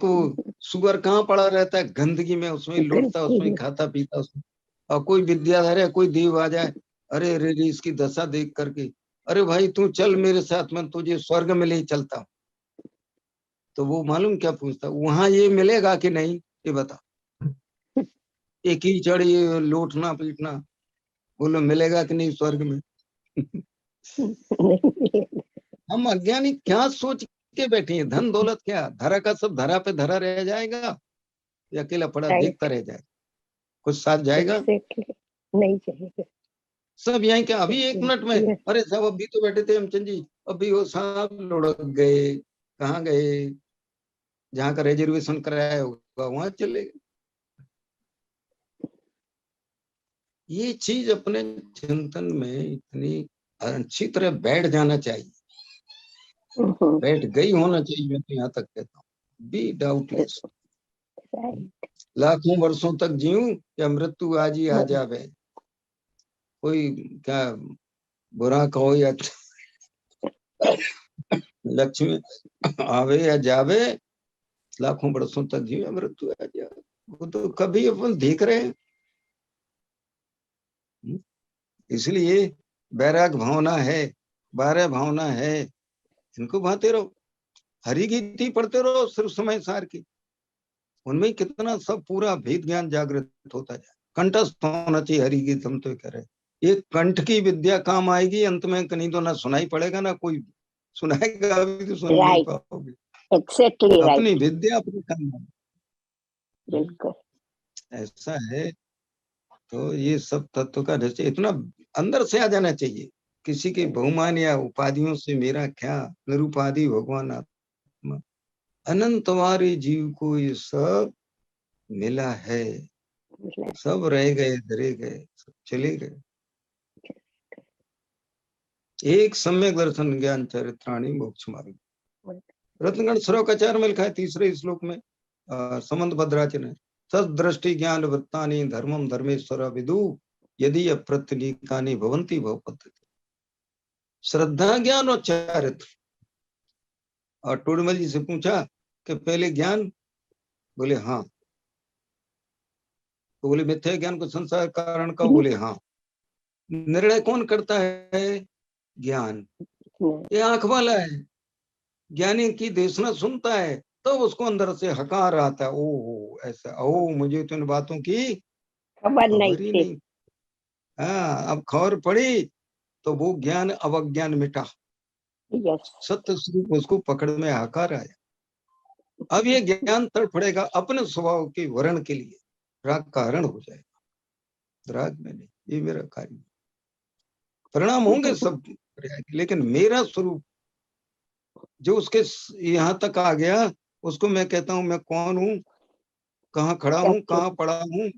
सुअर कहाँ पड़ा रहता है, गंदगी में, उसमें लौटता, उसमें खाता पीता, उसमें, और कोई विद्याधर है, कोई देव आ जाए, अरे रे रे इसकी दशा देख करके, अरे भाई तू चल मेरे साथ, में तुझे स्वर्ग में ले चलता हूं. तो वो मालूम क्या पूछता, वहां ये मिलेगा कि नहीं, ये बता. एक ही चढ़ी लौटना पीटना, बोलो मिलेगा कि नहीं स्वर्ग में. हम अज्ञानी क्या सोच के बैठे हैं, धन दौलत क्या, धरा का सब धरा पे धरा रह जाएगा, या अकेला पड़ा देखता रह जाएगा, कुछ साथ जाएगा नहीं जाएगा. सब यहीं क्या. अभी 1 मिनट में, अरे साहब अभी तो बैठे थे हेमचंद जी, अभी वो साहब लुढ़क गए, कहाँ गए, जहाँ का रिजर्वेशन कराया होगा वहां चले गए. ये चीज अपने चिंतन में इतनी अच्छी तरह बैठ जाना चाहिए, बैठ गई होना चाहिए. मैं तो यहाँ तक कहता हूँ, बी डाउटलेस. लाखों वर्षों तक जीऊं या मृत्यु आज ही आ जावे, कोई क्या बुरा कहो या लक्ष्मी आवे या जावे, लाखों वर्षों तक जीव या मृत्यु आ जावे, वो तो कभी अपन देख रहे हैं. इसलिए बैराग भावना है, 12 भावना है, इनको भाते रहो, हरि गीति पढ़ते रहो सिर्फ समय सार की, उनमें कितना सब पूरा भेद ज्ञान जागृत होता जाए. कंठस्थ होना चाहिए हरि गीत, हम तो कह रहे हैं. एक कंठ की विद्या काम आएगी, अंत में कहीं तो ना सुनाई पड़ेगा ना कोई सुनाएगा, अभी तो सुन नहीं पाओगे. Exactly right. अपनी विद्या अपने काम, बिल्कुल ऐसा है. तो ये सब तत्व का निश्चय इतना अंदर से आ जाना चाहिए. किसी के बहुमान या उपाधियों से मेरा क्या, निरुपाधि भगवान आत्मा, अनंतवारी जीव को ये सब मिला है, सब रह गए, धरे गए, सब चले गए. एक सम्यक दर्शन ज्ञान चरित्राणी मोक्ष मार्ग. रत्नगण श्लोकाचार में लिखा है 3रे श्लोक में, समंत भद्राचरण है, सदृष्टि ज्ञान वृत्तानि धर्मम धर्मेश्वर विदु यदि अप्रत्यनीकानि भवन्ति भवपद्धति. श्रद्धा ज्ञान और चारित्र. और टोडरमल जी से पूछा कि पहले ज्ञान बोले हाँ। तो बोले मिथ्या ज्ञान को संसार कारण का, बोले हाँ। निर्णय कौन करता है? ज्ञान। ये आंख वाला है, ज्ञानी की देशना सुनता है, तो उसको अंदर से हकार आता है, ओ ऐसा, ओ मुझे तो इन बातों की खबर नहीं खबर ही थी। नहीं। हाँ, अब खबर पड़ी तो वो ज्ञान अवज्ञान मिटा, यस। सत्य स्वरूप उसको पकड़ में आकार आया। अब ये ज्ञान तड़फड़ेगा अपने स्वभाव के वर्ण के लिए, राग का हरण हो जाएगा। राग में नहीं, ये मेरा कार्य। परिणाम होंगे सब, लेकिन मेरा स्वरूप जो उसके यहाँ तक आ गया, उसको मैं कहता हूं मैं कौन हूं, कहाँ खड़ा हूं, कहाँ पड़ा हूं।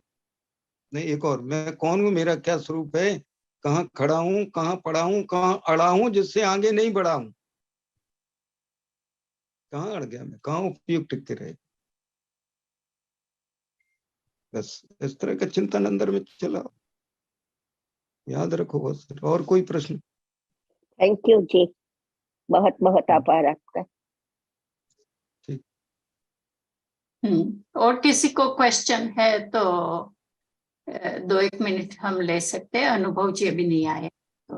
नहीं, एक और, मैं कौन हूं, मेरा क्या स्वरूप है, कहाँ खड़ा हूं, कहाँ पड़ा हूं, कहाँ अड़ा हूं जिससे आगे नहीं बढ़ा हूं। कहाँ अड़ गया मैं, कहाँ उपयुक्त टिक के रहे। बस इस तरह का चिंतन अंदर में चला, याद रखो बस। और कोई प्रश्न? थैंक यू जी, बहुत बहुत आभार आपका। और किसी को क्वेश्चन है तो 2-1 मिनट हम ले सकते हैं। अनुभव जी अभी नहीं आए तो।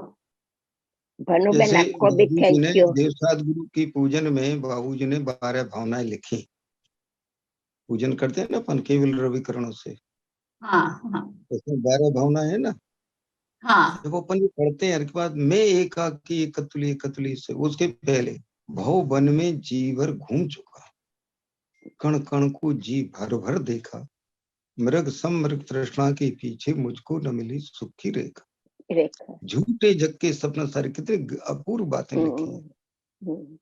भानुबेन जैसे आपको भी बाबूजी ने थैंक यू। देवसाद गुरु की पूजन में बाबूजी ने 12 भावनाएं लिखी। पूजन करते हैं ना अपन केवल रविकरणों से, हाँ हाँ उसमें 12 भावना है ना। हाँ। जब अपन ये पढ़ते हैं के बाद, मैं एकाकी एकतुली से, उसके पहले भव वन में जी भर घूम चुका, कण कण को जी भर भर देखा, मृग सम मृग तृष्णा के पीछे मुझको न मिली सुखी रेखा, रेखा। झूठे जग के सपना सारे। कितनी अपूर्व बातें लिखी हैं।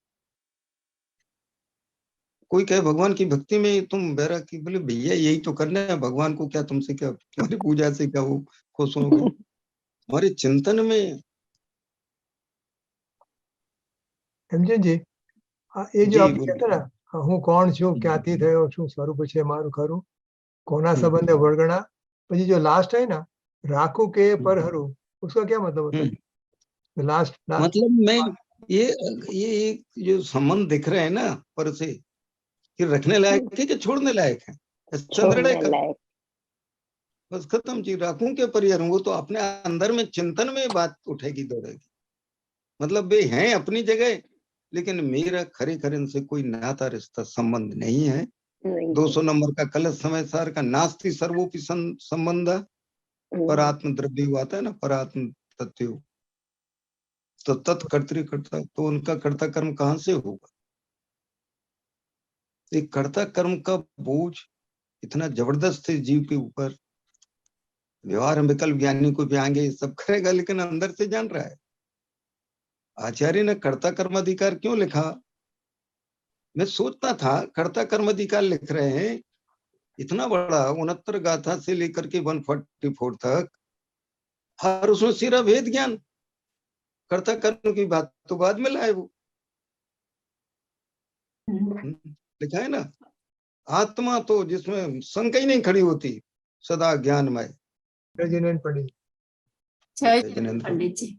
कोई कहे भगवान की भक्ति में तुम बहरा की, बोले भैया यही तो करना है, भगवान को क्या तुमसे क्या, तुम्हारी पूजा से क्या वो खुश होंगे? हमारे चिंतन में। हेमचंद जी, ये जो जी आप कहते बोलिए। ना, હું કોણ છું, ક્યાંથી થયો છું, સ્વરૂપ છે મારું ખરું, કોના સંબંધે વળગણા, પછી जो लास्ट है ना, राखू के पर हरू, उसका क्या मतलब होता है? लास्ट लास्ट मतलब मैं ये एक जो संबंध दिख रहे हैं ना पर से, कि रखने लायक है कि छोड़ने लायक है, निर्णय छोड़ने कर। लायक। बस खत्म जी, राखूं के परिहर हूं, वो तो अपने अंदर में चिंतन में बात उठेगी दौड़ेगी। मतलब वे हैं अपनी जगह, लेकिन मेरा खरे खरे इनसे कोई नाता रिश्ता संबंध नहीं है। 200 नंबर का कलश समय सार का, नास्ति सर्वोपि संबंध, पर आत्म द्रव्य आता है ना, पर आत्म तत्व, तो तत्कर्ता, तो उनका कर्ता कर्म कहां से होगा? एक कर्ता कर्म का बोझ इतना जबरदस्त है जीव के ऊपर। व्यवहार में विकल्प ज्ञानी को भी आएंगे, सब करेगा, लेकिन अंदर से जान रहा है। आचार्य ने कर्ता कर्म अधिकार क्यों लिखा? मैं सोचता था कर्ता कर्म अधिकार लिख रहे हैं, इतना बड़ा 69 गाथा से लेकर के 144 तक, हर उसमें सिरा भेद ज्ञान, कर्ता कर्म की बात तो बाद में लाए वो। लिखा है ना, आत्मा तो जिसमें शंका ही नहीं खड़ी होती, सदा ज्ञानमय। रेजिडेंट पड़ी। जय पंडित जी।